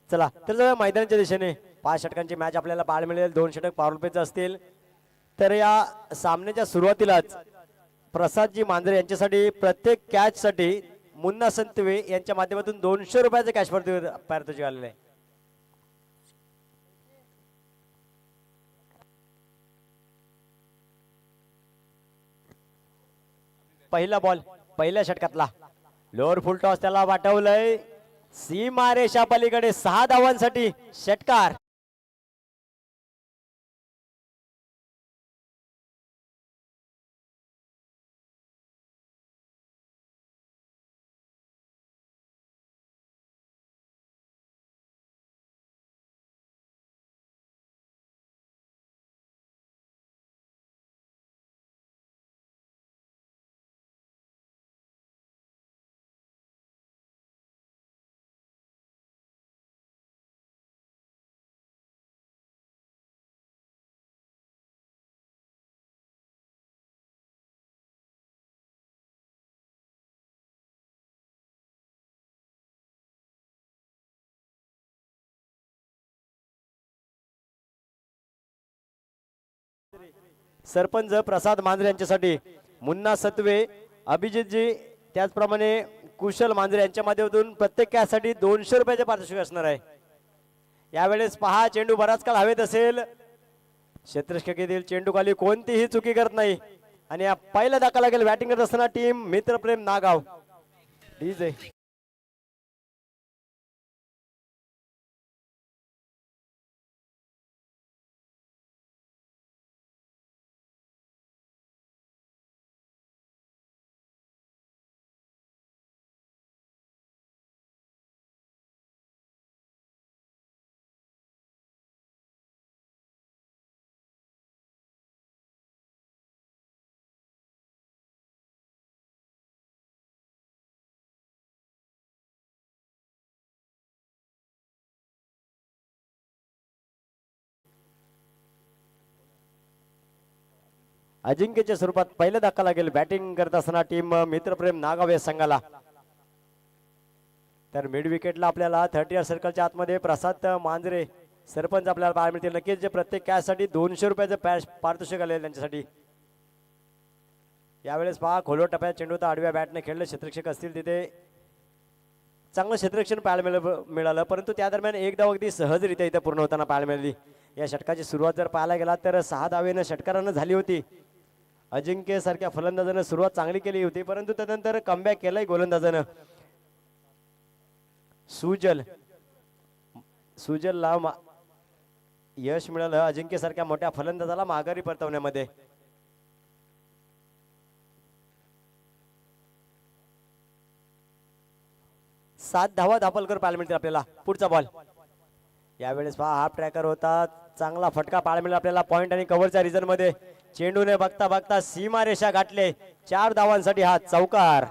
चला तर जाऊया मैदानाच्या दिशेने. 5 षटकांची मॅच आपल्याला पाहायला मिळेल. 2 षटक पॉवर प्लेचे असतील. तर या सामन्याच्या सुरुवातीलाच प्रसादजी मांजरे यांच्यासाठी प्रत्येक कॅच साठी मुन्ना संतवे यांच्या माध्यमातून 200 रुपयाचे कॅश पारितोषिक आलेले आहे. पहिला बॉल पहिल्या षटकातला लोअर फुल टॉस त्याला वाटवलंय. सीमा रेषा पलीकडे 6 धावांसाठी षटकार. सरपंच प्रसाद मांजरे यांच्यासाठी मुन्ना सत्वे, अभिजितजी त्याचप्रमाणे कुशल मांजरे यांच्या माध्यमातून प्रत्येक कॅच साठी 200 रुपयाचे पारितोषिक असणार आहे. यावेळेस पहा चेंडू बराच काळ हवेत असेल. क्षेत्ररक्षकातील चेंडू खाली कोणतीही चुकी करत नाही आणि या पहिल्या धक्का लागेल बॅटिंग करत असताना टीम मित्रप्रेम नागाव. डीजे अजिंक्यच्या स्वरूपात पहिला धक्का लागेल बॅटिंग करत असताना टीम मित्रप्रेम नागाव या संघाला. तर मिड विकेटला आपल्याला 30 सर्कलच्या आतमध्ये प्रसाद मांजरे सरपंच आपल्याला पाहायला मिळतील. नक्कीच जे प्रत्येक कॅच साठी 200 रुपयाचं पारितोषिक आले त्यांच्यासाठी. यावेळेस पहा खोलो टप्प्यात चेंडू तर आडव्या बॅटने खेळले. क्षेत्ररक्षक असतील तिथे चांगलं क्षेत्ररक्षण पाहायला मिळालं, परंतु त्या दरम्यान एक धाव अगदी सहजरित्या इथे पूर्ण होताना पाहायला मिळाली. या षटकाची सुरुवात जर पाहायला गेला तर 6 धावेनं षटकारानं झाली होती. अजिंक्य सारख्या फलंदाजानं सुरुवात चांगली केली होती, परंतु त्यानंतर कमबॅक केलाय गोलंदाजानं. सुजलला यश मिळालं अजिंक्य सारख्या मोठ्या फलंदाजाला माघारी परतवण्यामध्ये. सात धावा दापलकर पाहायला मिळतील आपल्याला. पुढचा बॉल यावेळेस पहा हाफ ट्रॅकर होता. चांगला फटका पाहायला मिळाला आपल्याला पॉइंट आणि कव्हरच्या रिझन मध्ये. चेंडूने बघता बघता सीमा रेषा गाठले. 4 धावांसाठी हा चौकार.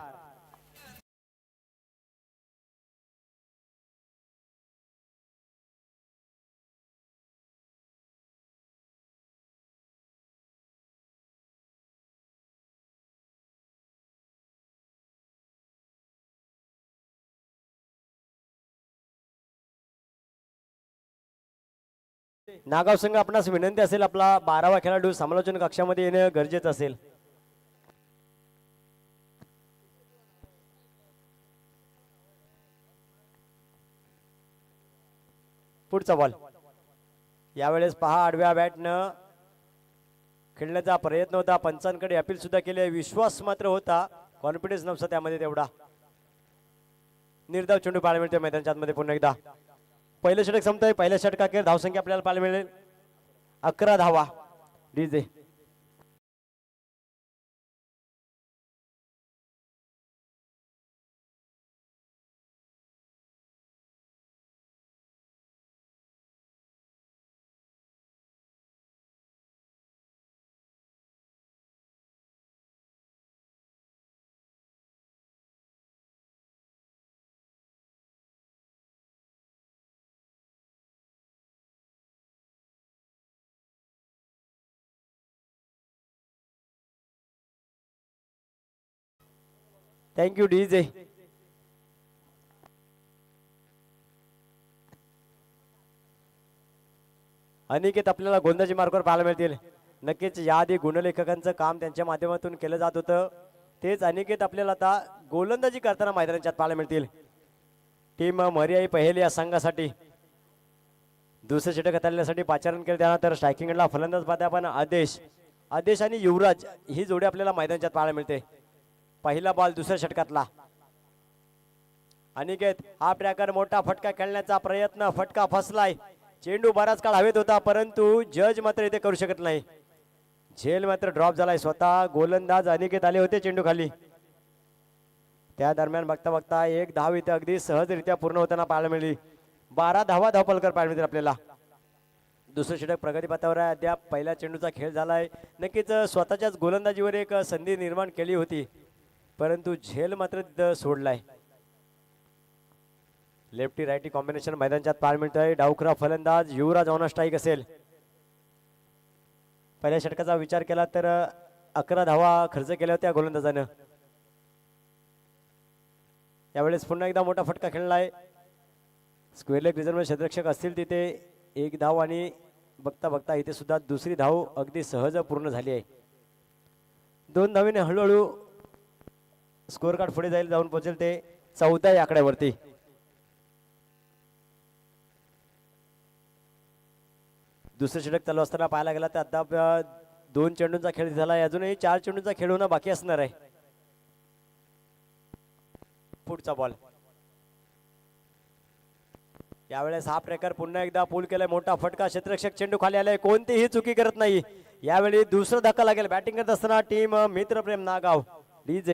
नागाव संघ आपणास विनंती असेल आपला 12वा खेळाडू समालोचन कक्षामध्ये येणे गरजेचं असेल. पुढचा बॉल यावेळेस पहा आडव्या बॅटनं खेळण्याचा प्रयत्न होता. पंचांकडे अपील सुद्धा केले. विश्वास मात्र होता, कॉन्फिडन्स नव्हता त्यामध्ये तेवढा. निर्धाव चेंडू पाहायला मिळतोय मैदानाच्या आतमध्ये पुन्हा एकदा. पहिलं षटक संपतंय. पहिल्या षटकाखेर धावसंख्या आपल्याला पाहायला मिळेल 11 धावा. DJ thank you DJ. अनिकेत आपल्याला गोलंदाजी मार्गावर पाहायला मिळतील. नक्कीच याआधी गुणलेखकांचं काम त्यांच्या माध्यमातून केलं जात होतं, तेच अनिकेत आपल्याला आता गोलंदाजी करताना मैदानात पाहायला मिळतील. टीम मर्याई पहेल या संघासाठी दुसरे षटक हाताळण्यासाठी पाचारण केले. त्यानंतर स्ट्रायकिंगला फलंदाज पाहता आपण आदेश आणि युवराज ही जोडी आपल्याला मैदानात पाहायला मिळते. पहिला बॉल दुसऱ्या षटकातला. अनिकेत हा ट्रॅकर मोठा फटका खेळण्याचा प्रयत्न, फटका फसलाय. चेंडू बराच काळ हवेत होता परंतु जज मात्र इथे करू शकत नाही. झेल मात्र ड्रॉप झालाय. स्वतः गोलंदाज अनिकेत आले होते चेंडू खाली. त्या दरम्यान बघता बघता एक धाव इथे अगदी सहजरित्या पूर्ण होताना पाहायला मिळाली. 12 धावा धावपलकर पाहायला मिळतील आपल्याला. दुसरं षटक प्रगतीपथावर आहे. अद्याप पहिल्या चेंडूचा खेळ झालाय. नक्कीच स्वतःच्याच गोलंदाजीवर एक संधी निर्माण केली होती परंतु झेल मात्र तिथं सोडलाय. लेफ्टी रायटी कॉम्बिनेशन मैदानात पाहायला मिळतोय. डावखुरा फलंदाज युवराज ऑन स्ट्राईक असेल. पहिल्या षटकाचा विचार केला तर 11 धावा खर्च केल्या होत्या गोलंदाजानं. यावेळेस पुन्हा एकदा मोठा फटका खेळलाय. स्क्वेअर लेग रिझर्व्ह क्षेत्ररक्षक असतील तिथे एक धाव आणि बघता बघता इथे सुद्धा दुसरी धाव अगदी सहज पूर्ण झाली आहे. 2 धावीने हळूहळू स्कोअर कार्ड पुढे जाऊन पोहोचेल ते 14 या आकड्यावरती. दुसरं षटक चालू असताना पाहायला गेला तर आता 2 चेंडूंचा खेळ झाला आहे. अजूनही 4 चेंडूंचा खेळ होणं बाकी असणार आहे. पुढचा बॉल. यावेळेस हा प्रकार पुन्हा एकदा पूल केलाय. मोठा फटका, क्षेत्ररक्षक चेंडू खाली आलाय. कोणतीही चुकी करत नाही. यावेळी दुसरा धक्का लागेल. बॅटिंग करत असताना टीम मित्रप्रेम नागाव डीजे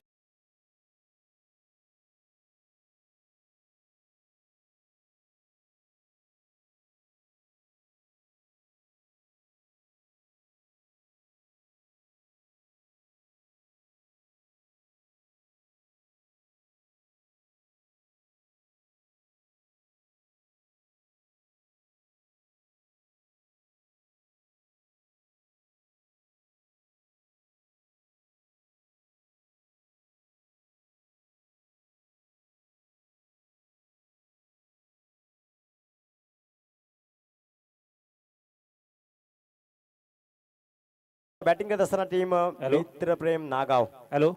बॅटिंग करत असताना टीम मित्रप्रेम नागाव. हॅलो,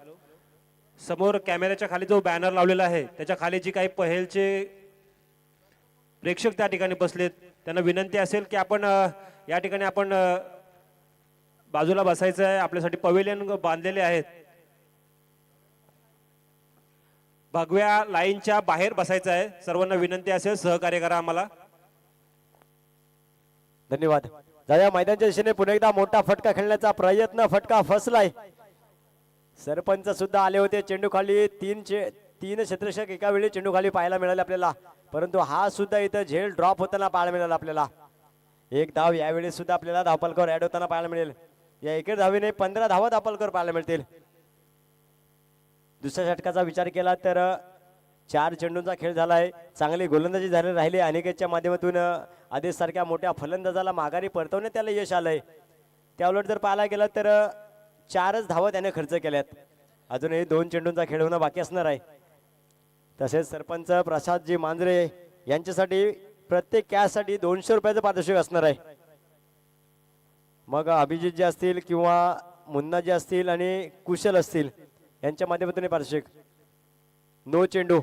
समोर कॅमेऱ्याच्या खाली जो बॅनर लावलेला आहे त्याच्या खाली जी काही पहेलचे प्रेक्षक त्या ठिकाणी बसलेत त्यांना विनंती असेल की आपण या ठिकाणी आपण बाजूला बसायचं आहे. आपल्यासाठी पवेलियन बांधलेले आहेत. भगव्या लाईनच्या बाहेर बसायचं आहे. सर्वांना विनंती असेल, सहकार्य करा आम्हाला. धन्यवाद. जाऊया मैदानाच्या दिशेने. पुन्हा एकदा मोठा फटका खेळण्याचा प्रयत्न, फटका फसलाय. सरपंच सुद्धा आले होते चेंडू खाली. 3 क्षेत्ररक्षक एका वेळी चेंडू खाली पाहायला मिळाले आपल्याला परंतु हा सुद्धा इथं झेल ड्रॉप होताना पाहायला मिळाला आपल्याला. एक धाव यावेळी सुद्धा आपल्याला धावपलकर ऍड होताना पाहायला मिळेल. या एका धावीने 15 धावा धावपलकर पाहायला मिळतील. दुसऱ्या षटकाचा विचार केला तर 4 चेंडूंचा खेळ झालाय. चांगली गोलंदाजी झाली राहिली. अनिकेतच्या माध्यमातून आदेश सारख्या मोठ्या फलंदाजाला माघारी परतवण्यात त्याला यश आलंय. त्याउलट जर पाहायला गेलं तर 4च धावा त्याने खर्च केल्यात. अजूनही 2 चेंडूंचा खेळ होणं बाकी असणार आहे. तसेच सरपंच प्रसादजी मांजरे यांच्यासाठी प्रत्येक कॅचसाठी 200 रुपयाचं पारितोषिक असणार आहे. मग अभिजित जे असतील किंवा मुन्ना जे असतील आणि कुशल असतील यांच्या माध्यमातून पारितोषिक. नो चेंडू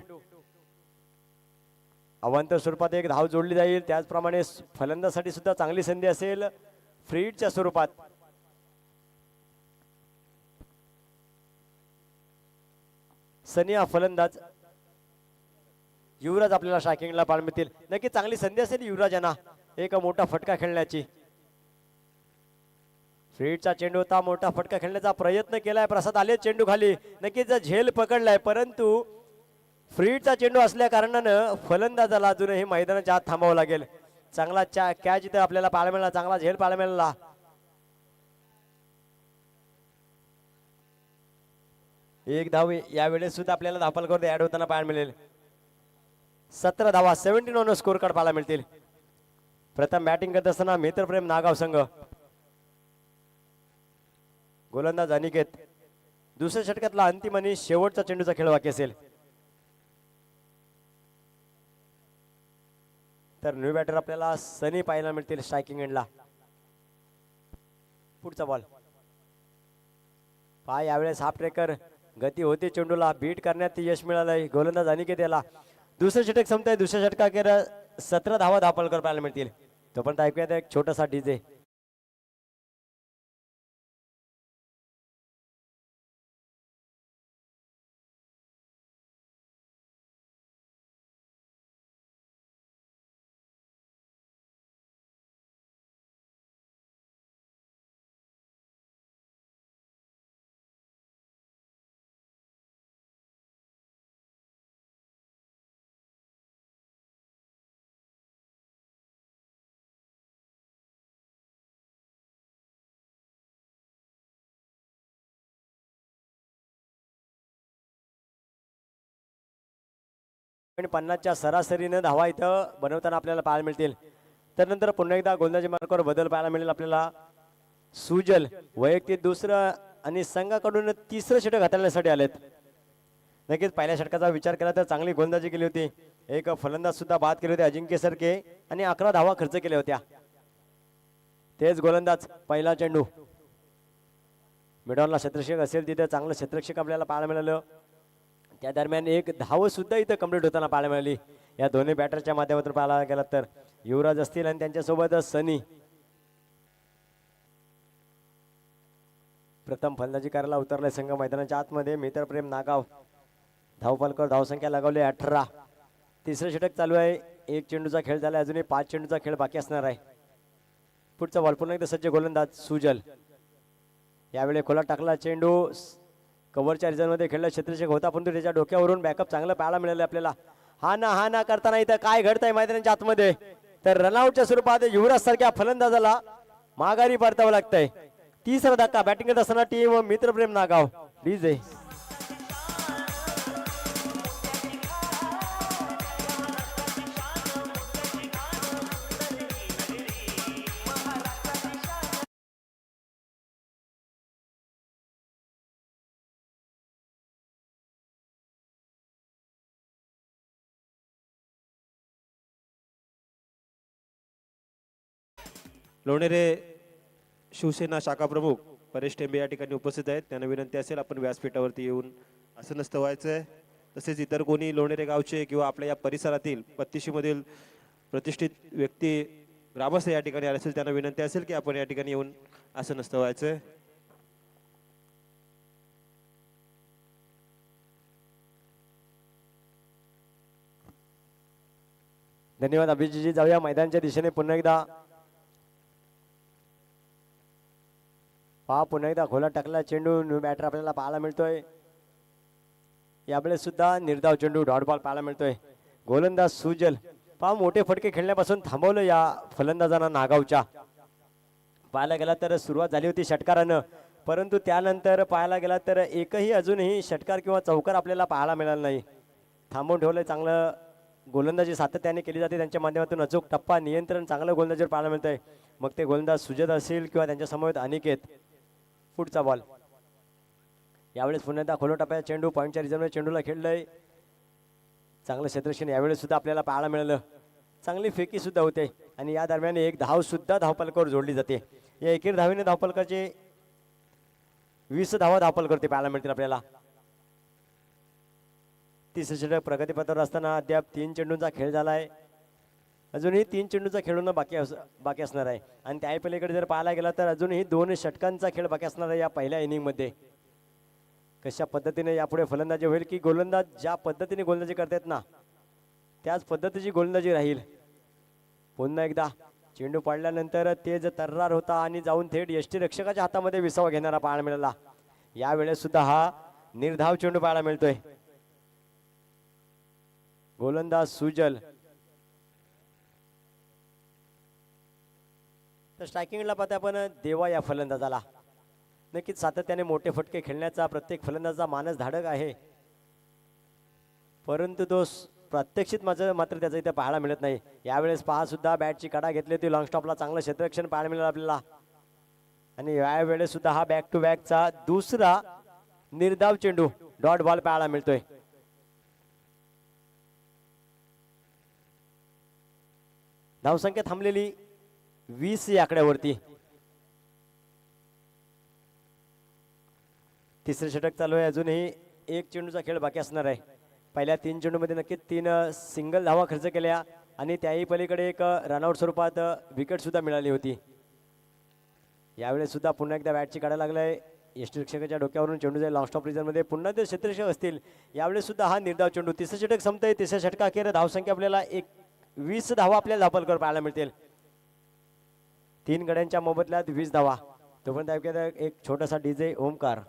अवांतर स्वरूपात एक धाव जोडली जाईल. त्याचप्रमाणे फलंदाजासाठी सुद्धा चांगली संधी असेल फ्री हिटच्या स्वरूपात. सनिया फलंदाज, युवराज आपल्याला स्ट्रायकिंगला पाहायला मिळतील. नक्की चांगली संधी असेल युवराज यांना एक मोठा फटका खेळण्याची. फ्री हिटचा चेंडू होता. मोठा फटका खेळण्याचा प्रयत्न केलाय. प्रसाद आले चेंडू खाली. नक्कीच झेल पकडलाय परंतु फ्री हिटचा चेंडू असल्या कारणानं फलंदाजाला अजूनही मैदानाच्या आत थांबावं लागेल. चांगला कॅच इथे आपल्याला पाहायला मिळाला. चांगला झेल पाहायला मिळाला. एक धाव यावेळेस सुद्धा आपल्याला धावपलकर ऍड होताना पाहायला मिळेल. 17 धावा 17 ऑन स्कोर कार्ड पाहायला मिळतील. प्रथम बॅटिंग करत असताना मित्रप्रेम नागाव संघ. गोलंदाज अनिकेत. दुसऱ्या षटकातला अंतिम आणि शेवटचा चेंडूचा खेळ बाकी असेल तर न्यू बॅटर आपल्याला सनी पाहायला मिळतील स्ट्रायकिंग एंडला. पुढचा बॉल पहा, यावेळेस हाफ ट्रेकर गती होती, चेंडूला बीट करण्यात यश मिळालंय गोलंदाज अनिकेत याला. दुसरं षटक संपतंय, दुसऱ्या षटकाखेर 17 धावा धापलकर पाहायला मिळतील. तोपर्यंत ऐकूयात एक छोटासा डीजे. आणि 50च्या सरासरीनं धावा इथं बनवताना आपल्याला पाहायला मिळतील. त्यानंतर पुन्हा एकदा गोलंदाजी मार्कावर बदल पाहायला मिळेल आपल्याला. सुजल वैयक्तिक दुसरं आणि संघाकडून तिसरं षटक हाताळण्यासाठी आलेत. नक्कीच पहिल्या षटकाचा विचार केला तर चांगली गोलंदाजी केली होती. एक फलंदाज सुद्धा बाद केले होते अजिंक्य सरके आणि 11 धावा खर्च केल्या होत्या. तेच गोलंदाज पहिला चेंडू मिडॉनला क्षेत्ररक्षक असेल तिथे चांगलं क्षेत्ररक्षक आपल्याला पाहायला मिळालं. त्या दरम्यान एक धाव सुद्धा इथं कंप्लीट होताना पाहायला मिळाली. या दोन्ही बॅटरच्या माध्यमातून पाहायला गेला तर युवराज असतील आणि त्यांच्यासोबत सनी. प्रथम फलंदाजी करायला उतरलाय संघ मैदानाच्या आतमध्ये. मित्रप्रेम नागाव धावफलकावर धावसंख्या लगावली 18. तिसरं षटक चालू आहे. एक चेंडूचा खेळ झाला, अजूनही 5 चेंडूचा खेळ बाकी असणार आहे. पुढचा बॉल पुन्हा एकदा सज्ज गोलंदाज सुजल. यावेळी खोला टाकला चेंडू कव्हरच्या रिझनमध्ये खेळला क्षेत्ररक्षक होता, परंतु त्याच्या डोक्यावरून बॅकअप चांगलं पाहायला मिळालं आपल्याला. हा ना करताना इथं काय घडतंय मैदानाच्या आतमध्ये, तर रनआउटच्या स्वरूपात युवराज सारख्या फलंदाजाला माघारी परतावं लागतंय. तिसरा धक्का बॅटिंग करत असताना टीम मित्रप्रेम नागाव डीजे. लोणेरे शिवसेना शाखा प्रमुख परेश टेंबे या ठिकाणी उपस्थित आहेत. त्यांना विनंती असेल आपण व्यासपीठावरती येऊन असं नसतं व्हायचंय. तसेच इतर कोणी लोणेरे गावचे किंवा आपल्या या परिसरातील बत्तीशीमधील प्रतिष्ठित व्यक्ती ग्रामस्थ या ठिकाणी आले असेल त्यांना विनंती असेल की आपण या ठिकाणी येऊन असं नसतं व्हायचंय. धन्यवाद अभिजितजी. जाऊया मैदानाच्या दिशेने पुन्हा एकदा. पहा पुन्हा एकदा खोला टाकला चेंडू, न्यू बॅटर आपल्याला पाहायला मिळतोय. यावेळेस सुद्धा निर्धाव चेंडू डॉट बॉल पाहायला मिळतोय. गोलंदाज सुजल पहा मोठे फटके खेळण्यापासून थांबवलं या फलंदाजांना नागावच्या. पाहायला गेला तर सुरुवात झाली होती षटकारानं, परंतु त्यानंतर पाहायला गेला तर एकही अजूनही षटकार किंवा चौकार आपल्याला पाहायला मिळाला नाही. थांबवून ठेवलं चांगलं. गोलंदाजी सातत्याने केली जाते त्यांच्या माध्यमातून. अचूक टप्पा नियंत्रण चांगलं गोलंदाजीवर पाहायला मिळतंय. मग ते गोलंदाज सुजत असेल किंवा त्यांच्या समोर अनिकेत. पुढचा बॉल यावेळेस पुन्हा एकदा खोलो टप्प्याचा चेंडू पॉईंटच्या रिझनमध्ये चेंडूला खेळलंय. चांगलं क्षेत्ररक्षण यावेळेस सुद्धा आपल्याला पाहायला मिळालं. चांगली फेकी सुद्धा होते आणि या दरम्यान एक धाव सुद्धा धावपलकावर जोडली जाते. या एकेर धावीने धावपलकाचे 20 धावा धावपलकावरती पाहायला मिळतील आपल्याला. तिसरं षटक प्रगतीपथावर असताना अद्याप 3 चेंडूंचा खेळ झाला आहे. अजूनही 3 चेंडूचा खेळून बाकी असणार आहे. आणि त्या पलीकडे जर पाहायला गेला तर अजूनही 2 षटकांचा खेळ बाकी असणार आहे या पहिल्या इनिंगमध्ये. कशा पद्धतीने यापुढे फलंदाजी होईल की गोलंदाज ज्या पद्धतीने गोलंदाजी करतात ना त्याच पद्धतीची गोलंदाजी राहील. पुन्हा एकदा चेंडू पडल्यानंतर तेज तर्रार होता आणि जाऊन थेट यष्टीरक्षकाच्या हातामध्ये विसावा घेणारा पाहायला मिळाला. यावेळेस सुद्धा हा निर्धाव चेंडू पाहायला मिळतोय. गोलंदाज सुजल. तर स्ट्रायकिंगला पाहता आपण देवा या फलंदाजाला. नक्कीच सातत्याने मोठे फटके खेळण्याचा प्रत्येक फलंदाजाचा मानस धाडक आहे, परंतु तो प्रत्यक्षित मात्र त्याचं इथे पाहायला मिळत नाही. यावेळेस पहा सुद्धा बॅटची कडा घेतली होती. लॉंग स्टॉपला चांगलं क्षेत्ररक्षण पाहायला मिळालं आपल्याला. आणि यावेळेस सुद्धा हा बॅक टू बॅकचा दुसरा निर्धाव चेंडू डॉट बॉल पाहायला मिळतोय. धावसंख्या थांबलेली 20 या आकड्यावरती. तिसरे षटक चालू आहे. अजूनही एक चेंडूचा खेळ बाकी असणार आहे. पहिल्या 3 चेंडूमध्ये नक्कीच 3 सिंगल धावा खर्च केल्या आणि त्याही पलीकडे एक रनआउट स्वरूपात विकेट सुद्धा मिळाली होती. यावेळेस सुद्धा पुन्हा एकदा बॅटची काढायला लागलाय. यष्टिरक्षकाच्या डोक्यावरून चेंडू जाईल लॉंग स्टॉप रिझनमध्ये. पुन्हा ते क्षेत्ररक्षक असतील. यावेळेस सुद्धा हा निर्धाव चेंडू. तिसरं षटक संपतंय. तिसऱ्या षटका अखेर धावसंख्या आपल्याला 20 धावा आपल्याला धापलकर पाहायला मिळतील. 3 गड्यांच्या मोबदल्यात 20 धावा. तोपर्यंत ऐकूया एक छोटासा डीजे ओमकार.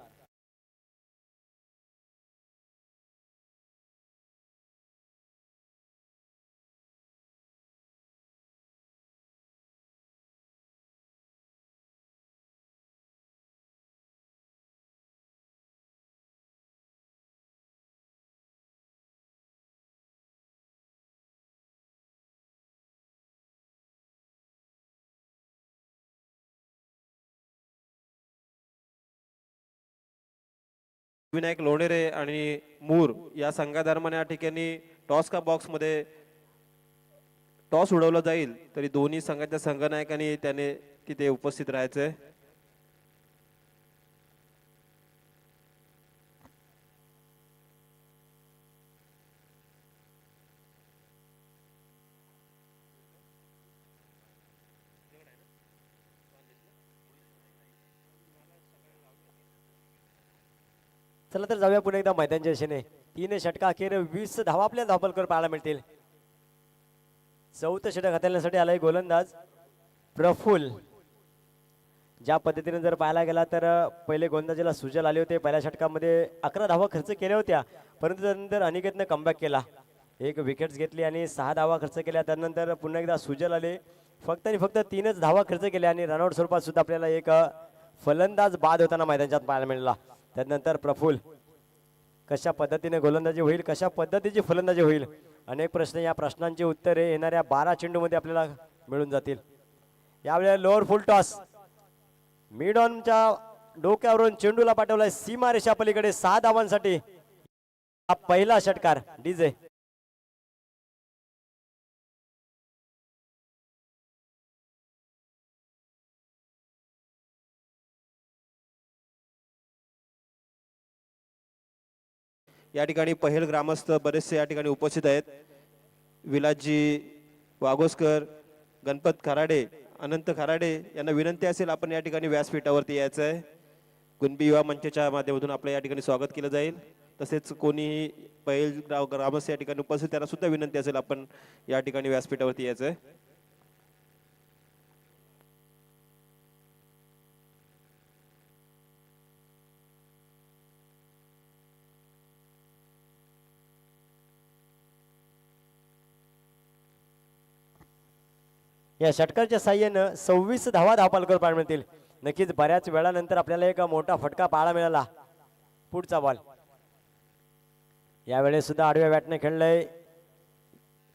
विनायक लोणेरे आणि मूर या संघादरम्यान या ठिकाणी टॉस का बॉक्स मध्ये टॉस उडवला जाईल. तरी दोन्ही संघाच्या संघनायकांनी त्याने तिथे उपस्थित राहायचंय. चला तर जाऊया पुन्हा एकदा मैदानच्या दिशेने. 3 षटका अखेर 20 धावा आपल्याला धापलकर पाहायला मिळतील. चौथं षटक हाताळण्यासाठी आलाय गोलंदाज प्रफुल्ल. ज्या पद्धतीने जर पाहायला गेला तर पहिले गोलंदाजीला सुजल आले होते. पहिल्या षटकामध्ये 11 धावा खर्च केल्या होत्या, परंतु त्यानंतर अनिकेतनं कमबॅक केला. 1 विकेट्स घेतली आणि 6 धावा खर्च केल्या. त्यानंतर पुन्हा एकदा सुजल आले. फक्त आणि फक्त 3च धावा खर्च केल्या आणि रनआउट स्वरूपात सुद्धा आपल्याला एक फलंदाज बाद होताना मैदानात पाहायला मिळाला. त्यानंतर प्रफुल्ल कशा पद्धतीने गोलंदाजी होईल, कशा पद्धतीची फलंदाजी होईल, अनेक प्रश्न. या प्रश्नांची उत्तरे येणाऱ्या 12 चेंडूमध्ये आपल्याला मिळून जातील. यावेळेला लोअर फुल टॉस मिड ऑनच्या डोक्यावरून चेंडूला पाठवलाय सीमा रेषा पलीकडे 6 धावांसाठी. हा पहिला षटकार डीजे. या ठिकाणी पहिल ग्रामस्थ बरेचसे या ठिकाणी उपस्थित आहेत. विलासजी वाघोसकर, गणपत खराडे, अनंत खराडे यांना विनंती असेल आपण या ठिकाणी व्यासपीठावरती यायचं आहे. कुणबी युवा मंचाच्या माध्यमातून आपलं या ठिकाणी स्वागत केलं जाईल. तसेच कोणीही पहिल ग्रामस्थ या ठिकाणी उपस्थित त्यांना सुद्धा विनंती असेल आपण या ठिकाणी व्यासपीठावरती यायचं आहे. या षटकाच्या साह्यानं 26 धावा धावपालकर पाहायला मिळतील. नक्कीच बऱ्याच वेळानंतर आपल्याला एक मोठा फटका पाहायला मिळाला. पुढचा बॉल यावेळेस सुद्धा आडव्या बॅटने खेळलंय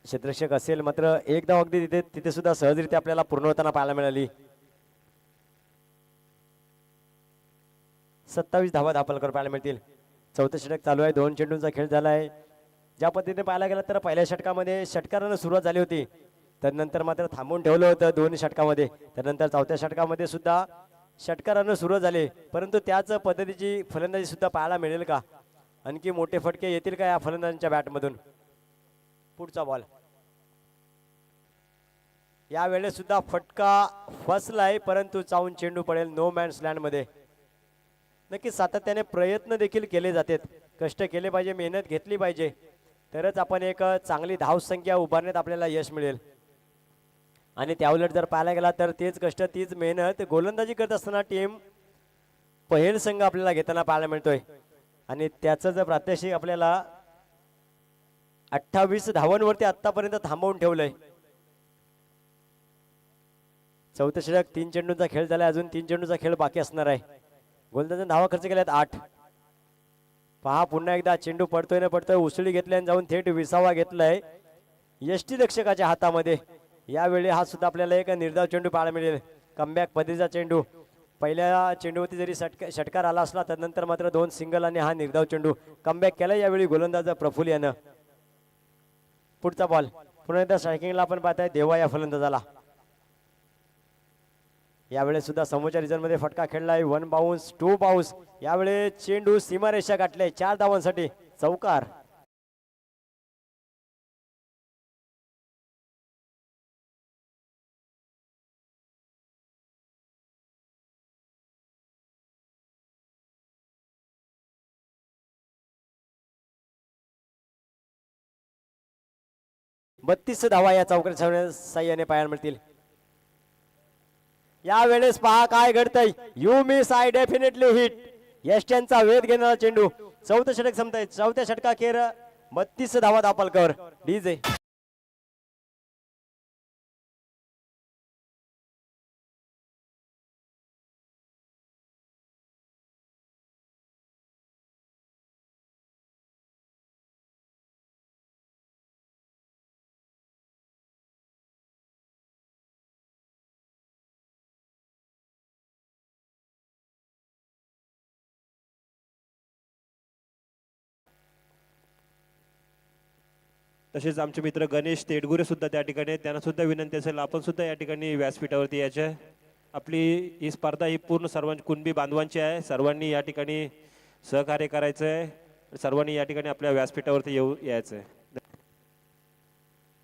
क्षेत्ररक्षक असेल, मात्र एक धाव अगदी तिथे सुद्धा सहजरित्या आपल्याला पूर्ण होताना पाहायला मिळाली. 27 धावा धावपालकर पाहायला मिळतील. चौथं षटक चालू आहे. 2 चेंडूंचा खेळ झाला आहे. ज्या पद्धतीने पाहायला गेला तर पहिल्या षटकामध्ये षटकारानं सुरुवात झाली होती, त्यानंतर मात्र थांबून ठेवलं होतं 2 षटकामध्ये. त्यानंतर चौथ्या षटकामध्ये सुद्धा षटकारानं सुरुवात झाली, परंतु त्याच पद्धतीची फलंदाजी सुद्धा पाहायला मिळेल का? आणखी मोठे फटके येतील का या फलंदाजांच्या बॅटमधून? पुढचा बॉल या वेळेस सुद्धा फटका फसलाय, परंतु चावून चेंडू पडेल नो मॅन्स लँड मध्ये. नक्कीच सातत्याने प्रयत्न देखील केले जातात, कष्ट केले पाहिजे, मेहनत घेतली पाहिजे, तरच आपण एक चांगली धावसंख्या उभारण्यात आपल्याला यश मिळेल. आणि त्याउलट जर पाहायला गेला तर तेच कष्ट, तीच मेहनत गोलंदाजी करत असताना टीम पहिल संघ आपल्याला घेताना पाहायला मिळतोय. आणि त्याचं जर प्रात्यक्षिक आपल्याला 28 धावांवरती आतापर्यंत थांबवून ठेवलंय. चौथं षटक 3 चेंडूंचा खेळ झालाय, अजून 3 चेंडूचा खेळ बाकी असणार आहे. गोलंदाजाने धावा खर्च केल्यात 8. पहा पुन्हा एकदा चेंडू पडतोय ना पडतोय, उसळी घेतली आणि जाऊन थेट विसावा घेतलाय यष्टीरक्षकाच्या हातामध्ये. यावेळी हा सुद्धा आपल्याला एक निर्धाव चेंडू पाहायला मिळेल. कमबॅक पद्धतीचा चेंडू. पहिल्या चेंडूवरती जरी षटकार आला असला, त्यानंतर मात्र 2 सिंगल आणि हा निर्धाव चेंडू कमबॅक केला यावेळी गोलंदाज प्रफुल्ल यानं. पुढचा बॉल पुन्हा एकदा स्ट्रायकिंगला आपण पाहताय देवा या फलंदाजाला. यावेळेस सुद्धा समोरच्या रिझन मध्ये फटका खेळलाय. 1 बाउन्स 2 बाउन्स. यावेळेस चेंडू सीमारेषा गाठले 4 धावांसाठी चौकार. बत्तीस धावा या चौकाच्या साह्याने पाहायला मिळतील. यावेळेस पहा काय घडतंय. You miss I definitely hit. यष्ट्यांचा वेध घेणारा चेंडू. चौथं षटक संपतंय. चौथ्या षटकाखेर 32 धावा दापालकर. डीजे तसेच आमचे मित्र गणेश तेडगुरे सुद्धा त्या ठिकाणी आहेत. त्यांना सुद्धा विनंती असेल आपण सुद्धा या ठिकाणी व्यासपीठावरती यायचे आहे. आपली ही स्पर्धा ही पूर्ण सर्वांची कुणबी बांधवांची आहे. सर्वांनी या ठिकाणी सहकार्य करायचं आहे. सर्वांनी या ठिकाणी आपल्या व्यासपीठावरती यायचं आहे.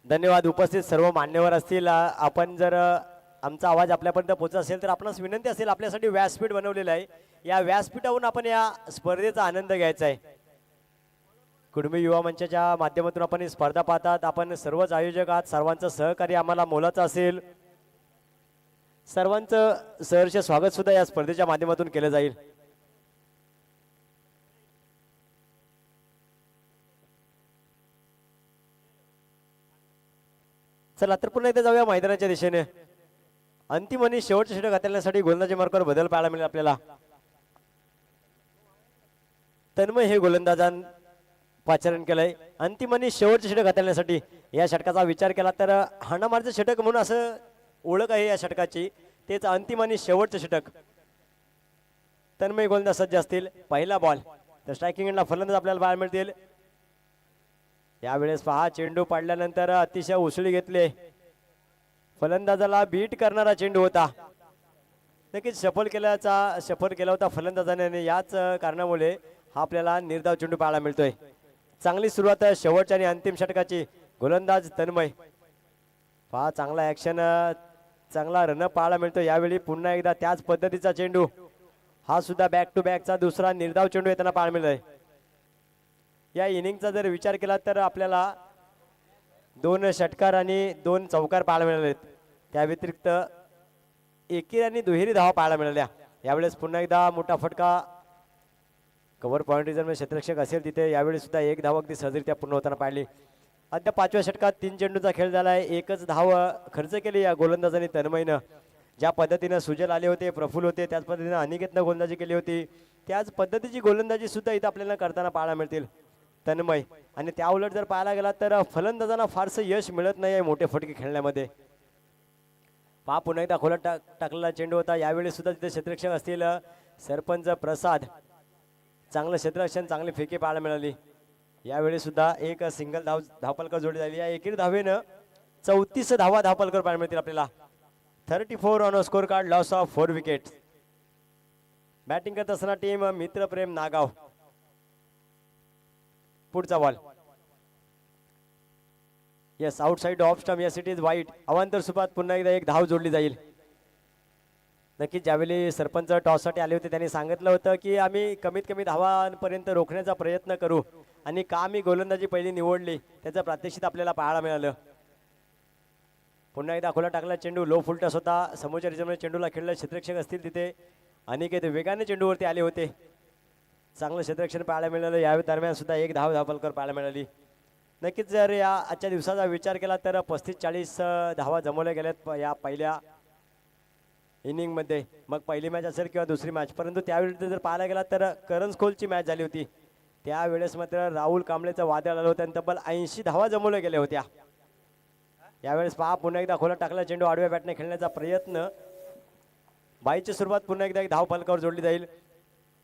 धन्यवाद. उपस्थित सर्व मान्यवर असतील. आपण जर आमचा आवाज आपल्यापर्यंत पोहोचत असेल तर आपणास विनंती असेल, आपल्यासाठी व्यासपीठ बनवलेलं आहे. या व्यासपीठावरून आपण या स्पर्धेचा आनंद घ्यायचा आहे. कुटुंबी युवा मंचाच्या माध्यमातून आपण ही स्पर्धा पाहतात. आपण सर्वच आयोजक आहात. सर्वांचं सहकार्य आम्हाला मोलाचं असेल. सर्वांचं सहर्ष स्वागत सुद्धा या स्पर्धेच्या माध्यमातून केलं जाईल. चला तर पुन्हा एकदा जाऊया मैदानाच्या दिशेने. अंतिम आणि शेवटचे षटक हाताळण्यासाठी गोलंदाजी मार्गावर बदल पाहायला मिळेल आपल्याला. तन्मय हे गोलंदाजां पाचारण केलंय. अंतिम आणि शेवटचे षटक हाताळण्यासाठी या षटकाचा विचार केला तर हाणामारचं षटक म्हणून असं ओळख आहे या षटकाची. तेच अंतिम आणि शेवटचं षटक. तन्मय गोलंदाज सज्ज असतील. पहिला बॉल तर स्ट्रायकिंग एंडला फलंदाज आपल्याला पाहायला मिळतील. यावेळेस पहा चेंडू पाडल्यानंतर अतिशय उसळी घेतले. फलंदाजाला बीट करणारा चेंडू होता. नक्कीच सफल केला होता फलंदाजाने. याच कारणामुळे हा आपल्याला निर्धाव चेंडू पाहायला मिळतोय. चांगली सुरुवात शेवटच्या आणि अंतिम षटकाची. गोलंदाज तन्मय पहा चांगला ऍक्शन, चांगला रन पाहायला मिळतो. यावेळी पुन्हा एकदा त्याच पद्धतीचा चेंडू. हा सुद्धा बॅक टू बॅकचा दुसरा निर्धाव चेंडू येताना पाहायला मिळतोय. या इनिंगचा जर विचार केला तर आपल्याला 2 षटकार आणि 2 चौकार पाहायला मिळाले. त्या व्यतिरिक्त एकेरी आणि दुहेरी धावा पाहायला मिळाल्या. यावेळेस पुन्हा एकदा मोठा फटका. कव्हर पॉईंट रिझन मध्ये क्षेत्ररक्षक असेल तिथे यावेळी सुद्धा 1 धाव अगदी सहजरित्या पूर्ण होताना पाहिली. अद्याप 5व्या षटकात 3 चेंडूचा खेळ झालाय. 1च धाव खर्च केली या गोलंदाजाने तन्मयनं. ज्या पद्धतीनं सुजल आले होते, प्रफुल्ल होते, त्याच पद्धतीनं अनिकेतनं गोलंदाजी केली होती. त्याच पद्धतीची गोलंदाजी सुद्धा इथं आपल्याला करताना पाहायला मिळतील तन्मय. आणि त्या उलट जर पाहायला गेला तर फलंदाजांना फारसं यश मिळत नाही आहे मोठे फटके खेळण्यामध्ये. पहा पुन्हा एकदा खोलात टाकलेला चेंडू होता. यावेळी सुद्धा तिथे क्षेत्ररक्षक असतील सरपंच प्रसाद. चांगलं क्षेत्ररक्षण, चांगली फेकी पाहायला मिळाली. यावेळी सुद्धा एक सिंगल धावपलकर जोडी झाली. या एकेरी धावेनं 34 धावा धावपलकर पाहायला मिळतील आपल्याला. 34 on score card. Loss of 4 wicket. Batting करत असताना टीम मित्रप्रेम नागाव. पुढचा ball yes outside off stump. Yes it is वाईट. अवांतर सुपात पुन्हा एकदा 1 धाव जोडली जाईल. नक्कीच ज्यावेळी सरपंच टॉससाठी आले होते त्यांनी सांगितलं होतं की आम्ही कमीत कमी धावांपर्यंत रोखण्याचा प्रयत्न करू. आणि का आम्ही गोलंदाजी पहिली निवडली त्याचं प्रात्यक्षिक आपल्याला पाहायला मिळालं. पुन्हा एकदा खोला टाकला चेंडू. लो फुलटस होता. समोरच्या रिजनमध्ये चेंडूला खेळले क्षेत्ररक्षक असतील तिथे. अनिकेत वेगाने चेंडूवरती आले होते. चांगलं क्षेत्ररक्षण पाहायला मिळालं. या दरम्यान सुद्धा 1 धाव धावपलकर पाहायला मिळाली. नक्कीच जर या आजच्या दिवसाचा विचार केला तर 35-40 धावा जमवल्या गेल्यात या पहिल्या इनिंगमध्ये. मग पहिली मॅच असेल किंवा दुसरी मॅच. परंतु त्यावेळी जर पाहायला गेला तर करंजखोलची मॅच झाली होती. त्यावेळेस मात्र राहुल कांबळेचं वादळ आलं होतं आणि तब्बल 80 धावा जमवल्या गेल्या होत्या. यावेळेस पहा पुन्हा एकदा खोला टाकला चेंडू. आडव्या बॅटने खेळण्याचा प्रयत्न. बाईची सुरुवात पुन्हा एकदा 1 धाव फलकावर जोडली जाईल.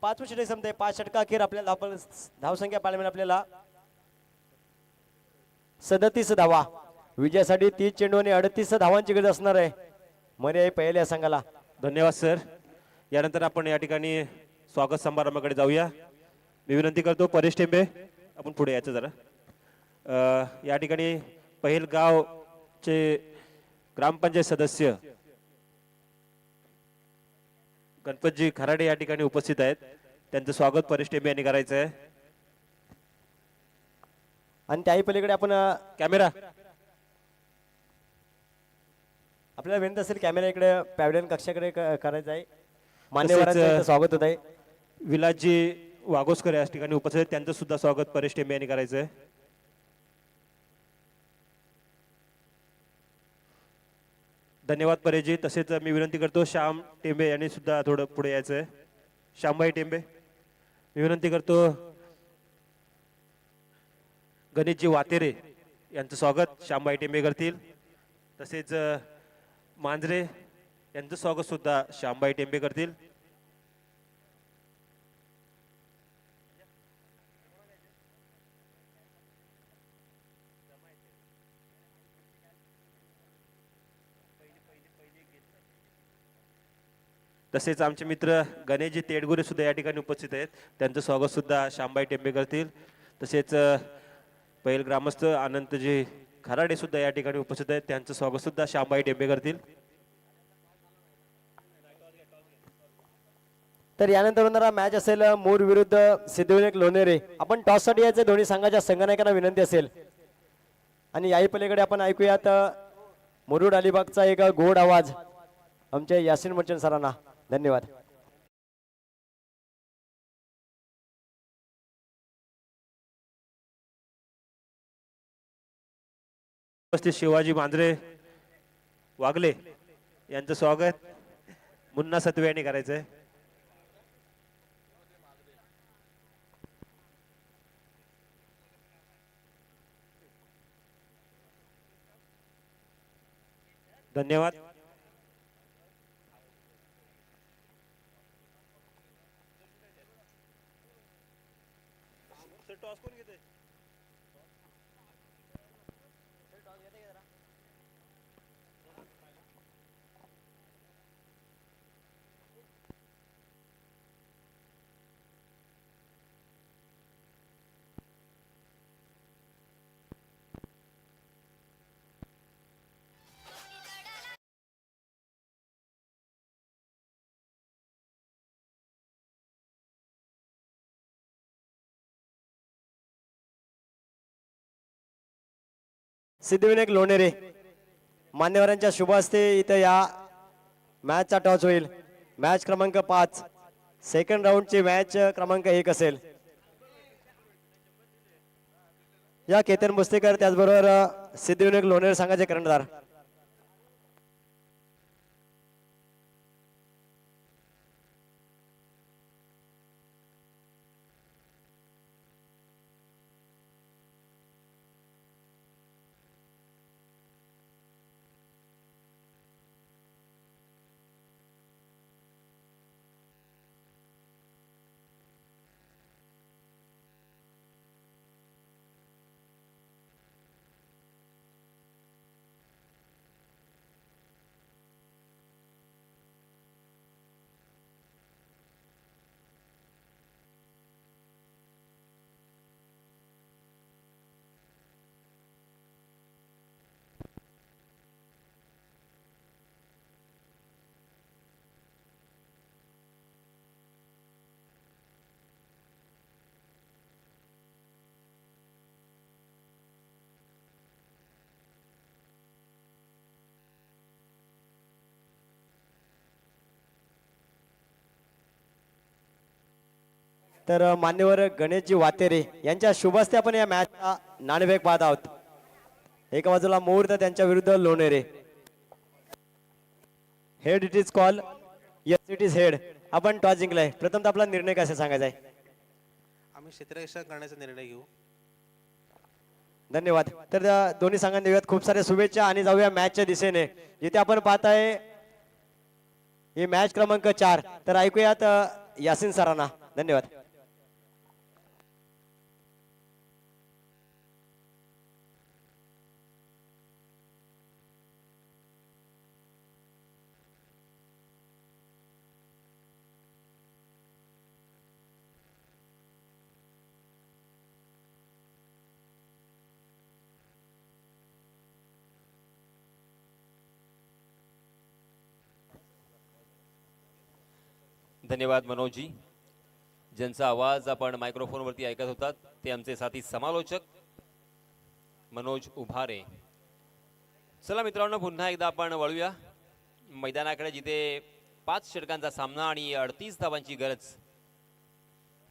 5वें षटक संपते. 5 षटकाखेर आपल्याला धावसंख्या पाहायला मिळेल आपल्याला 37 धावा. विजयासाठी 30 चेंडू आणि 38 धावांची गरज असणार आहे. मर्याय पहिल्या संघाला. धन्यवाद सर. यानंतर आपण या ठिकाणी स्वागत समारंभाकडे जाऊया. मी विनंती करतो परेश टेंबे आपण पुढे यायचं जरा. या ठिकाणी पहिलगावचे ग्रामपंचायत सदस्य गणपतजी खराडे या ठिकाणी उपस्थित आहेत. त्यांचं स्वागत परेश टेंबे यांनी करायचं आहे. आणि त्याही पलीकडे आपण कॅमेरा आपल्याला विनंती असेल कॅमेरा इकडे पॅव्हलियन कक्षाकडे करायचं आहे. मान्यवरांचं इथं स्वागत होत आहे. विलासजी वाघोसकर या ठिकाणी उपस्थित आहेत. त्यांचं सुद्धा स्वागत परेश टेंबे यांनी करायचं आहे. धन्यवाद परेशजी. तसेच मी विनंती करतो श्याम टेंबे यांनी सुद्धा थोडं पुढे यायचं आहे. श्यामबाई टेंबे मी विनंती करतो. गणेशजी वातेरे यांचं स्वागत श्यामबाई टेंबे करतील. तसेच मांजरे यांचं स्वागत सुद्धा श्यामबाई टेंबे करतील. तसेच आमचे मित्र गणेशजी तेडगुरे सुद्धा या ठिकाणी उपस्थित आहेत. त्यांचं स्वागत सुद्धा श्यामबाई टेंबे करतील. तसेच पहिल ग्रामस्थ अनंतजी खराडे सुद्धा या ठिकाणी उपस्थित आहेत. त्यांचं स्वागत सुद्धा श्यामबाई टेंबे करतील. तर यानंतर होणारा मॅच असेल मूर विरुद्ध सिद्धिविनायक लोणेरे. आपण टॉससाठी यायचे दोन्ही संघाच्या संघनायकांना विनंती असेल. आणि याही पलीकडे आपण ऐकूयात मुरुड अलिबागचा एक गोड आवाज आमच्या यासिन मर्चंट सरांना. धन्यवाद. उपस्थित शिवाजी मांजरे वागले यांचं स्वागत मुन्ना सत्वे यांनी करायचंय. धन्यवाद. सिद्धिविनायक लोणेरे मान्यवरांच्या शुभ हस्ते इथं या मॅचचा टॉस होईल. मॅच क्रमांक 5 सेकंड राऊंडची मॅच क्रमांक 1 असेल. या केतन बुस्तेकर त्याचबरोबर सिद्धिविनायक लोणेरे संघाचे कर्णधार. तर मान्यवर गणेशजी वातेरे यांच्या शुभ हस्ते आपण या मॅचचा नाणेफेक पाहत आहोत. एका बाजूला मुहूर्त त्यांच्या विरुद्ध Lonere. Head it is call. Yes it is head. आपण टॉस जिंकलाय. प्रथम आपला निर्णय कसा सांगायचा आहे? आम्ही क्षेत्ररक्षण करण्याचा निर्णय घेऊ. धन्यवाद. तर दोन्ही संघांना देऊयात खूप साऱ्या शुभेच्छा आणि जाऊया मॅचच्या दिशेने. जिथे आपण पाहताय ही मॅच क्रमांक 4. तर ऐकूयात यासिन सरांना. धन्यवाद. धन्यवाद मनोजी. ज्यांचा आवाज आपण मायक्रोफोनवरती ऐकत होतात ते आमचे साथी समालोचक मनोज उभारे. चला मित्रांनो, पुन्हा एकदा आपण वळूया मैदानाकडे, जिथे 5 षटकांचा सामना आणि 38 धावांची गरज.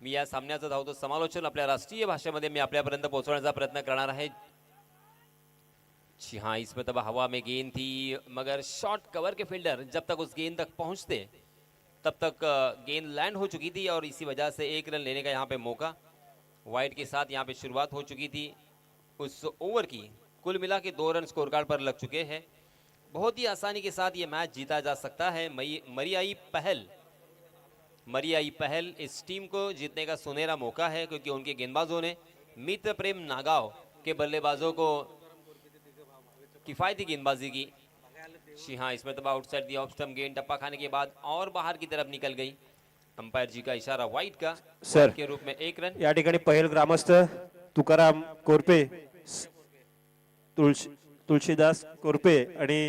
मी या सामन्याचं धावतो समालोचन आपल्या राष्ट्रीय भाषेमध्ये मी आपल्यापर्यंत पोहोचवण्याचा प्रयत्न करणार आहे. जी हाँ, इसमें तब हवा में गेंद थी, मगर शॉर्ट कवर के फील्डर जब तक उस गेंद तक पहुंचते तब तक गेंद लैंड हो चुकी थी और इसी वजह से 1 रन लेने का यहाँ पे मौका वाइड के साथ यहाँ पे शुरुआत हो चुकी थी उस ओवर की. कुल मिला के 2 रन स्कोर कार्ड पर लग चुके हैं. बहुत ही आसानी के साथ ये मैच जीता जा सकता है. मरियाई पहल इस टीम को जीतने का सुनहरा मौका है, क्योंकि उनके गेंदबाजों ने मित्र प्रेम नागांव के बल्लेबाजों को किफायती गेंदबाजी की. जी हाँ, इसमें तब आउटसाइड दी ऑफ स्टंप गेंद टप्पा खाने के बाद और बाहर की तरफ निकल गई. अंपायर जी का इशारा वाइड का सर, के रूप में 1 रन. या ठिकाणी पहिल ग्रामस्थ तुकाराम कोरपे, तुळशीदास कोरपे आणि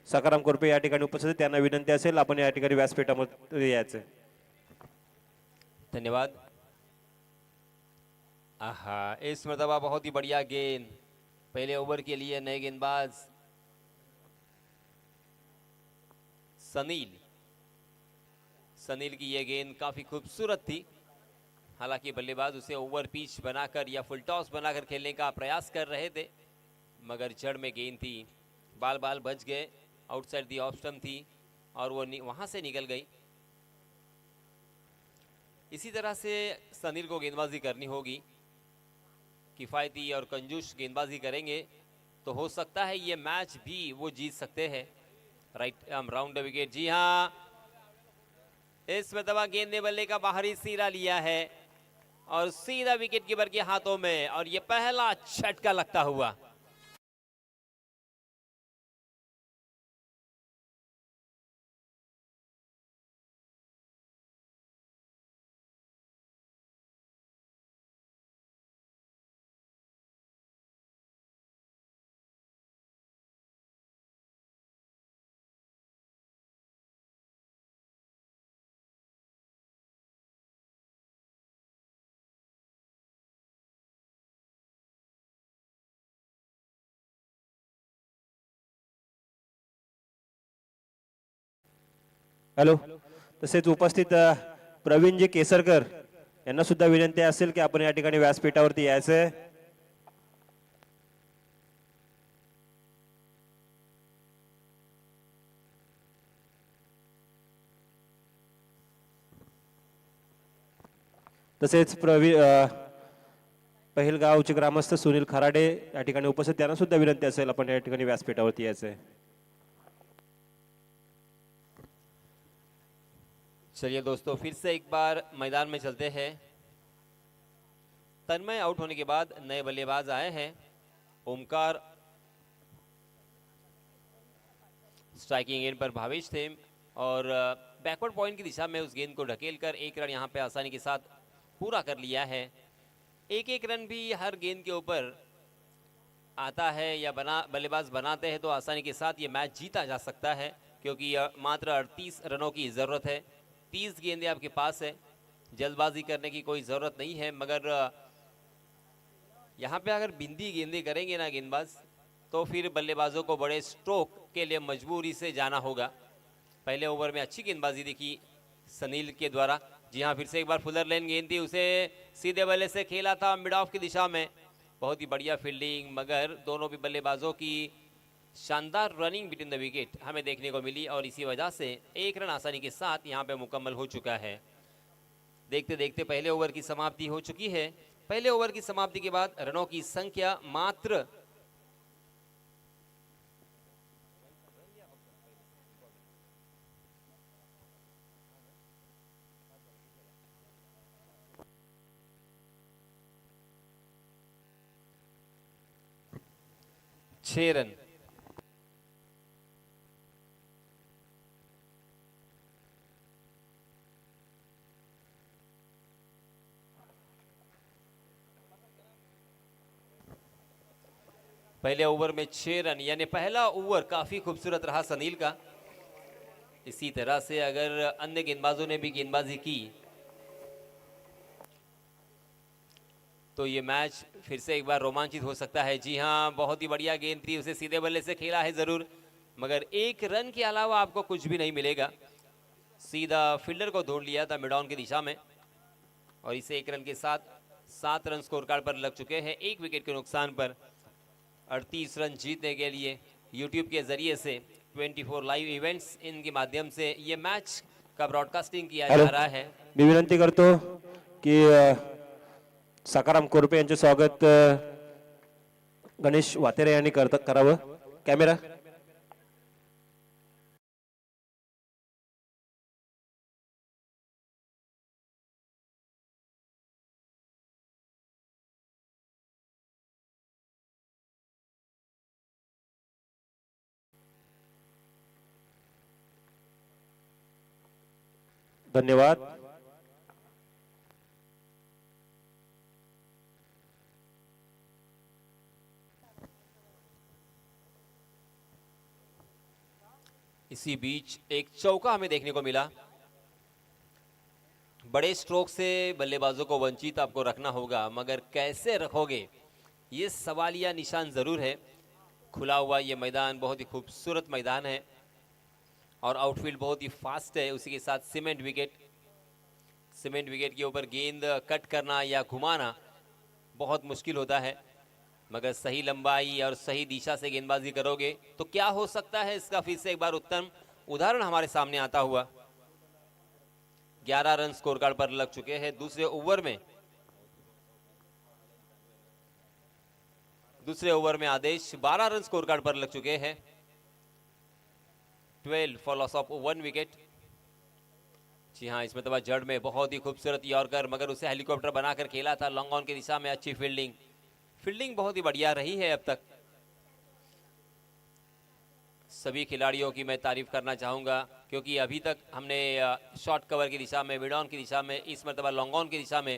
सकाराम कोरपे या ठिकाणी उपस्थित आहेत. त्यांना विनंती असेल आपण या ठिकाणी व्यासपीठामध्ये यायचं. धन्यवाद. आहा, इस मरतबा बहुत ही बढ़िया गेंद पहले ओवर के लिए नए गेंदबाज सनील की यह गेंद काफी खूबसूरत थी. हालांकि बल्लेबाज उसे ओवर पिच बनाकर या फुल टॉस बनाकर खेलने का प्रयास कर रहे थे, मगर जड़ में गेंद थी, बाल बच गए. आउटसाइड दी ऑफ स्टंप थी और वो वहां से निकल गई. इसी तरह से सनील को गेंदबाजी करनी होगी. किफ़ायती और कंजूस गेंदबाजी करेंगे तो हो सकता है ये मैच भी वो जीत सकते हैं. Right round the wicket. जी हाँ, इस मरतबा गेंद ने बल्ले का बाहरी सिरा लिया है और सीधा विकेट कीपर के हाथों में, और ये पहला झटका लगता हुआ. हॅलो, तसेच उपस्थित प्रवीणजी केसरकर यांना सुद्धा विनंती असेल की आपण या ठिकाणी व्यासपीठावरती यायचंय. तसेच पहिलगावचे ग्रामस्थ सुनील खराडे या ठिकाणी उपस्थित, त्यांना सुद्धा विनंती असेल आपण या ठिकाणी व्यासपीठावरती यायचंय. चलिए दोस्तों, फिर से एक बार मैदान में चलते हैं. तन्मय आउट होने के बाद नए बल्लेबाज आए हैं. ओमकार स्ट्राइकिंग एंड पर भावेश थे और बैकवर्ड पॉइंट की दिशा में उस गेंद को ढकेलकर 1 रन यहां पे आसानी के साथ पूरा कर लिया है. एक रन भी हर गेंद के ऊपर आता है या बल्लेबाज बनाते हैं तो आसानी के साथ ये मैच जीता जा सकता है, क्योंकि मात्र 38 रनों की ज़रूरत है. 30 गेंदें आपके पास है, जल्दबाजी करने की कोई ज़रूरत नहीं है. मगर यहाँ पे अगर बिंदी गेंदें करेंगे ना गेंदबाज, तो फिर बल्लेबाजों को बड़े स्ट्रोक के लिए मजबूरी से जाना होगा. पहले ओवर में अच्छी गेंदबाजी दिखी सनील के द्वारा. जी हाँ, फिर से एक बार फुलर लेन गेंद थी, उसे सीधे बल्ले से खेला था मिड ऑफ की दिशा में. बहुत ही बढ़िया फील्डिंग, मगर दोनों भी बल्लेबाजों की शानदार रनिंग बिटवीन द विकेट हमें देखने को मिली और इसी वजह से 1 रन आसानी के साथ यहाँ पे मुकम्मल हो चुका है. देखते देखते पहले ओवर की समाप्ति हो चुकी है. पहले ओवर की समाप्ति के बाद रनों की संख्या मात्र 6 रन. पहले ओवर में 6 रन, यानी पहला ओवर काफी खूबसूरत रहा सनील का. इसी तरह से अगर अन्य गेंदबाजों ने भी गेंदबाजी की तो ये मैच फिर से एक बार रोमांचित हो सकता है। जी हाँ, बहुत ही बढ़िया गेंद थी, उसे सीधे बल्ले से खेला है जरूर, मगर एक रन के अलावा आपको कुछ भी नहीं मिलेगा। सीधा फील्डर को ढूंढ लिया था मिड ऑन की दिशा में और इसे एक रन के साथ 7 रन स्कोर कार्ड पर लग चुके हैं। एक विकेट के नुकसान पर 38 रन जीतने के लिए यूट्यूब के जरिए से 24 लाइव इवेंट्स इनके माध्यम से ये मैच का ब्रॉडकास्टिंग किया जा रहा है। मी विनंती करतो की सकाराम कोरपे यांचे स्वागत गणेश वातेरे यांनी करावं। कॅमेरा धन्यवाद। इसी बीच एक चौका हमें देखने को मिला। बड़े स्ट्रोक से बल्लेबाजों को वंचित आपको रखना होगा, मगर कैसे रखोगे ये सवालिया निशान जरूर है। खुला हुआ ये मैदान बहुत ही खूबसूरत मैदान है और आउटफील्ड बहुत ही फास्ट है। उसी के साथ सीमेंट विकेट के ऊपर गेंद कट करना या घुमाना बहुत मुश्किल होता है, मगर सही लंबाई और सही दिशा से गेंदबाजी करोगे तो क्या हो सकता है, इसका फिर से एक बार उत्तम उदाहरण हमारे सामने आता हुआ। 11 रन स्कोर कार्ड पर लग चुके हैं दूसरे ओवर में आदेश 12 रन स्कोर कार्ड पर लग चुके हैं। 12 फॉर लॉस ऑफ 1 विकेट। जी हाँ, इसमें तो जड़ में बहुत ही खूबसूरत यॉर्कर, मगर उसे हेलीकॉप्टर बनाकर खेला था लॉन्ग ऑन की दिशा में। अच्छी फील्डिंग बहुत ही बढ़िया रही है अब तक। सभी खिलाड़ियों की मैं तारीफ करना चाहूँगा, क्योंकि अभी तक हमने शॉर्ट कवर की दिशा में, मिड ऑन की दिशा में, इस मरतबा लॉन्ग ऑन की दिशा में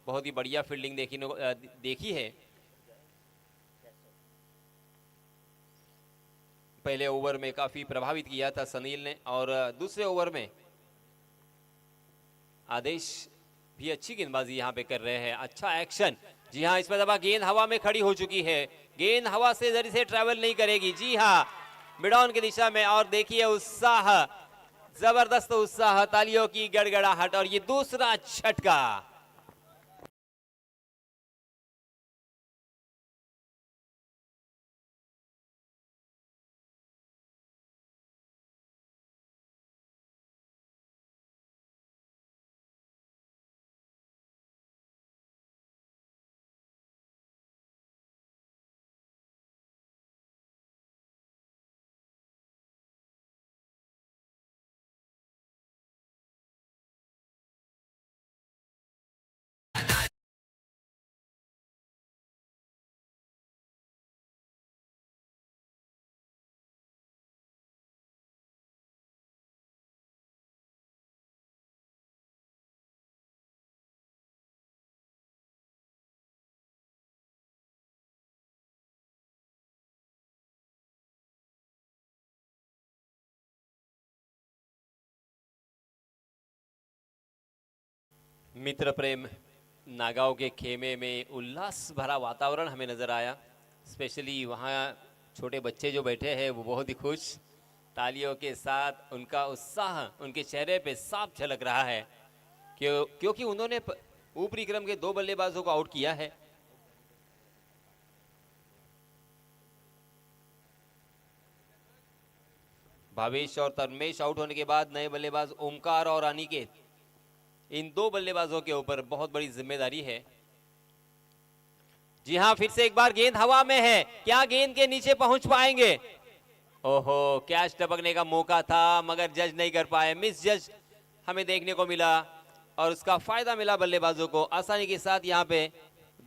बहुत ही बढ़िया फील्डिंग देखी है। पहले ओवर में काफ़ी प्रभावित किया था सनील ने, और दूसरे ओवर में आदेश भी अच्छी गेंदबाजी यहाँ पे कर रहे हैं। अच्छा एक्शन। जी हाँ, इसमें दबा गेंद हवा में खड़ी हो चुकी है। गेंद हवा से जरी से ट्रैवल नहीं करेगी। जी हाँ, मिड ऑन की दिशा में, और देखिए उत्साह, जबरदस्त उत्साह, तालियों की गड़गड़ाहट, और ये दूसरा झटका। मित्र प्रेम नागांव के खेमे में उल्लास भरा वातावरण हमें नजर आया। स्पेशली वहाँ छोटे बच्चे जो बैठे हैं वो बहुत ही खुश, तालियों के साथ उनका उत्साह उनके चेहरे पे साफ झलक रहा है, क्योंकि उन्होंने ऊपरी क्रम के 2 बल्लेबाजों को आउट किया है। भावेश और तन्मेश आउट होने के बाद नए बल्लेबाज ओमकार और अनिकेत, इन 2 बल्लेबाजों के ऊपर बहुत बड़ी जिम्मेदारी है। जी हां, फिर से एक बार गेंद हवा में है, क्या गेंद के नीचे पहुंच पाएंगे? ओहो, कैच टपकने का मौका था मगर जज नहीं कर पाए, मिस जज हमें देखने को मिला और उसका फायदा मिला बल्लेबाजों को। आसानी के साथ यहां पे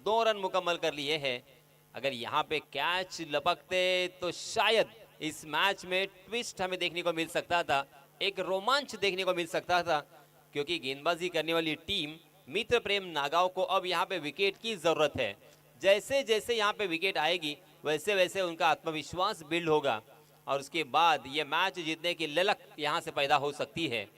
2 रन मुकम्मल कर लिए हैं। अगर यहां पे कैच लपकते तो शायद इस मैच में ट्विस्ट हमें देखने को मिल सकता था, एक रोमांच देखने को मिल सकता था, क्योंकि गेंदबाजी करने वाली टीम मित्र प्रेम नागांव को अब यहाँ पे विकेट की जरूरत है। जैसे जैसे यहाँ पे विकेट आएगी वैसे वैसे उनका आत्मविश्वास बिल्ड होगा और उसके बाद ये मैच जीतने की ललक यहां से पैदा हो सकती है।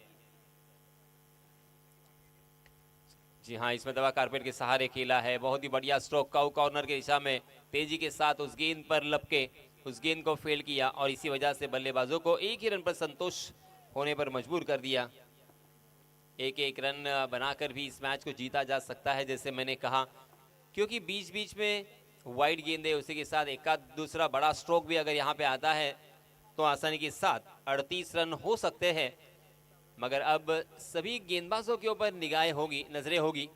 जी हाँ, इसमें दवा कारपेट के सहारे खेला है, बहुत ही बढ़िया स्ट्रोक काउ कॉर्नर के दिशा में तेजी के साथ उस गेंद पर लपके उस गेंद को फेल किया और इसी वजह से बल्लेबाजों को एक ही रन पर संतोष होने पर मजबूर कर दिया। एक एक रन बनाकर भी इस मैच को जीता जा सकता है जैसे मैंने कहा, क्योंकि बीच बीच में वाइड गेंदे उसी के साथ एक दूसरा बड़ा स्ट्रोक भी अगर यहाँ पे आता है तो आसानी के साथ 38 रन हो सकते हैं। मगर अब सभी गेंदबाजों के ऊपर निगाहें होगी, नजरें होगी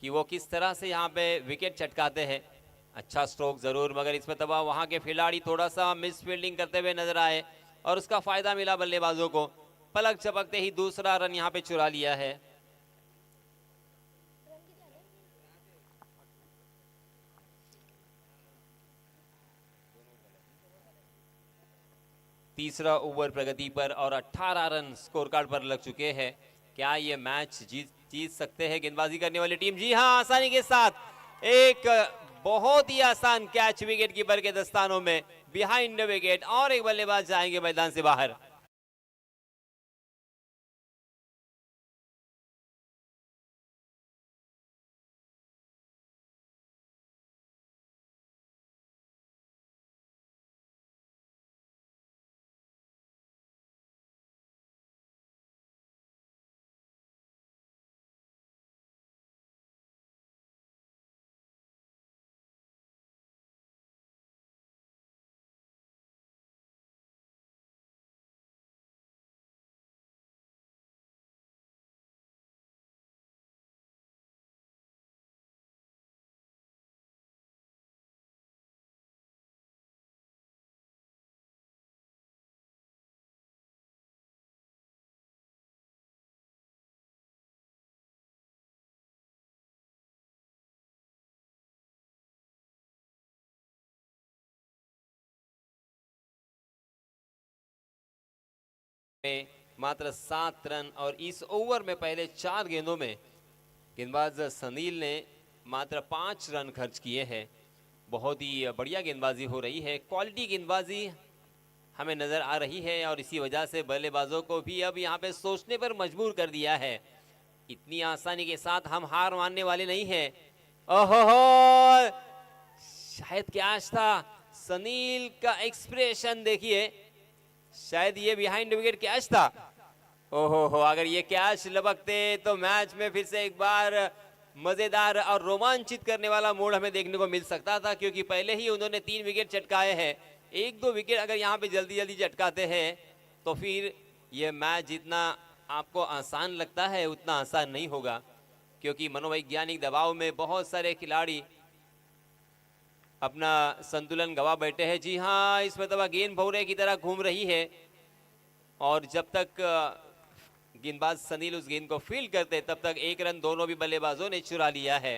कि वो किस तरह से यहाँ पे विकेट चटकाते हैं। अच्छा स्ट्रोक जरूर, मगर इसमें तबाह वहां के खिलाड़ी थोड़ा सा मिस फील्डिंग करते हुए नजर आए और उसका फायदा मिला बल्लेबाजों को। पलक झपकते ही दूसरा रन यहाँ पे चुरा लिया है। तीसरा ओवर प्रगति पर और 18 रन स्कोर कार्ड पर लग चुके हैं। क्या ये मैच जीत सकते हैं गेंदबाजी करने वाली टीम? जी हाँ, आसानी के साथ एक बहुत ही आसान कैच विकेट कीपर के दस्तानों में बिहाइंड द विकेट और एक बल्लेबाज जाएंगे मैदान से बाहर। में मात्र 7 रन और इस ओवर में पहले 4 गेंदों में गेंदबाज सनील ने मात्र 5 रन खर्च किए हैं। बहुत ही बढ़िया गेंदबाजी हो रही है, क्वालिटी गेंदबाजी हमें नजर आ रही है और इसी वजह से बल्लेबाजों को भी अब यहाँ पे सोचने पर मजबूर कर दिया है। इतनी आसानी के साथ हम हार मानने वाले नहीं हैं। ओहो, शायद कैच था। सनील का एक्सप्रेशन देखिए, शायद ये बिहाइंड विकेट कैच था। ओहो हो, अगर ये कैच लपकते तो मैच में फिर से एक बार मजेदार और रोमांचित करने वाला मोड़ हमें देखने को मिल सकता था, क्योंकि पहले ही उन्होंने 3 विकेट चटकाए हैं। 1-2 विकेट अगर यहाँ पे जल्दी जल्दी चटकाते हैं तो फिर ये मैच जितना आपको आसान लगता है उतना आसान नहीं होगा, क्योंकि मनोवैज्ञानिक दबाव में बहुत सारे खिलाड़ी अपना संतुलन गवा बैठे हैं। जी हाँ, इसमें तो गेंद भौरे की तरह घूम रही है और जब तक गेंदबाज सनील उस गेंद को फील्ड करते तब तक 1 रन दोनों भी बल्लेबाजों ने चुरा लिया है।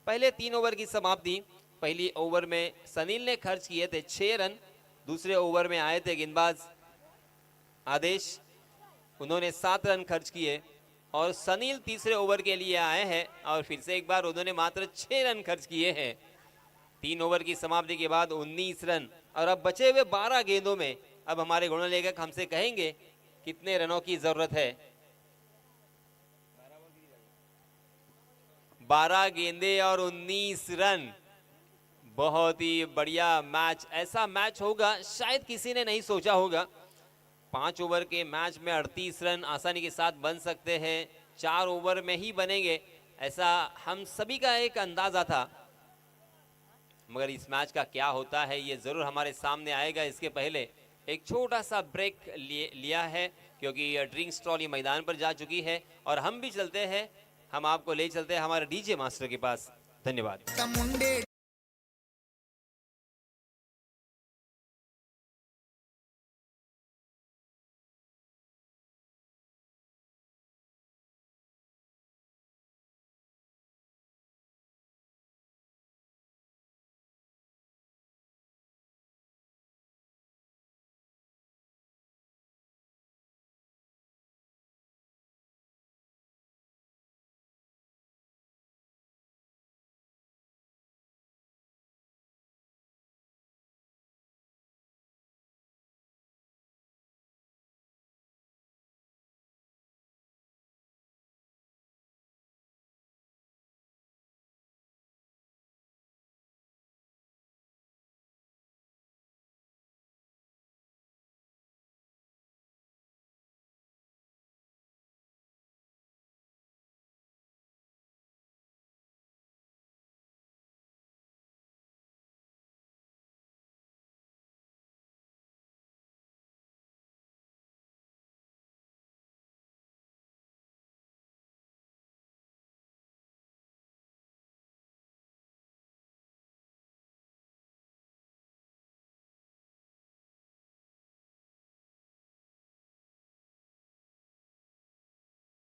पहले 3 ओवर की समाप्ति, पहली ओवर में सनील ने खर्च किए थे 6 रन, दूसरे ओवर में आए थे गेंदबाज आदेश, उन्होंने 7 रन खर्च किए और सनील तीसरे ओवर के लिए आए हैं और फिर से एक बार उन्होंने मात्र 6 रन खर्च किए हैं। 3 ओवर की समाप्ति के बाद 19 रन और अब बचे हुए 12 गेंदों में अब हमारे गुणलेखक हमसे कहेंगे कितने रनों की जरूरत है। 12 गेंदे और 19 रन, बहुत ही बढ़िया मैच। ऐसा मैच होगा शायद किसी ने नहीं सोचा होगा। 5 ओवर के मैच में 38 रन आसानी के साथ बन सकते हैं, 4 ओवर में ही बनेंगे, ऐसा हम सभी का एक अंदाजा था। मगर इस मैच का क्या होता है ये जरूर हमारे सामने आएगा। इसके पहले एक छोटा सा ब्रेक लिया है, क्योंकि ड्रिंक्स ट्रॉली मैदान पर जा चुकी है और हम भी चलते हैं, हम आपको ले चलते हैं हमारे डीजे मास्टर के पास। धन्यवाद।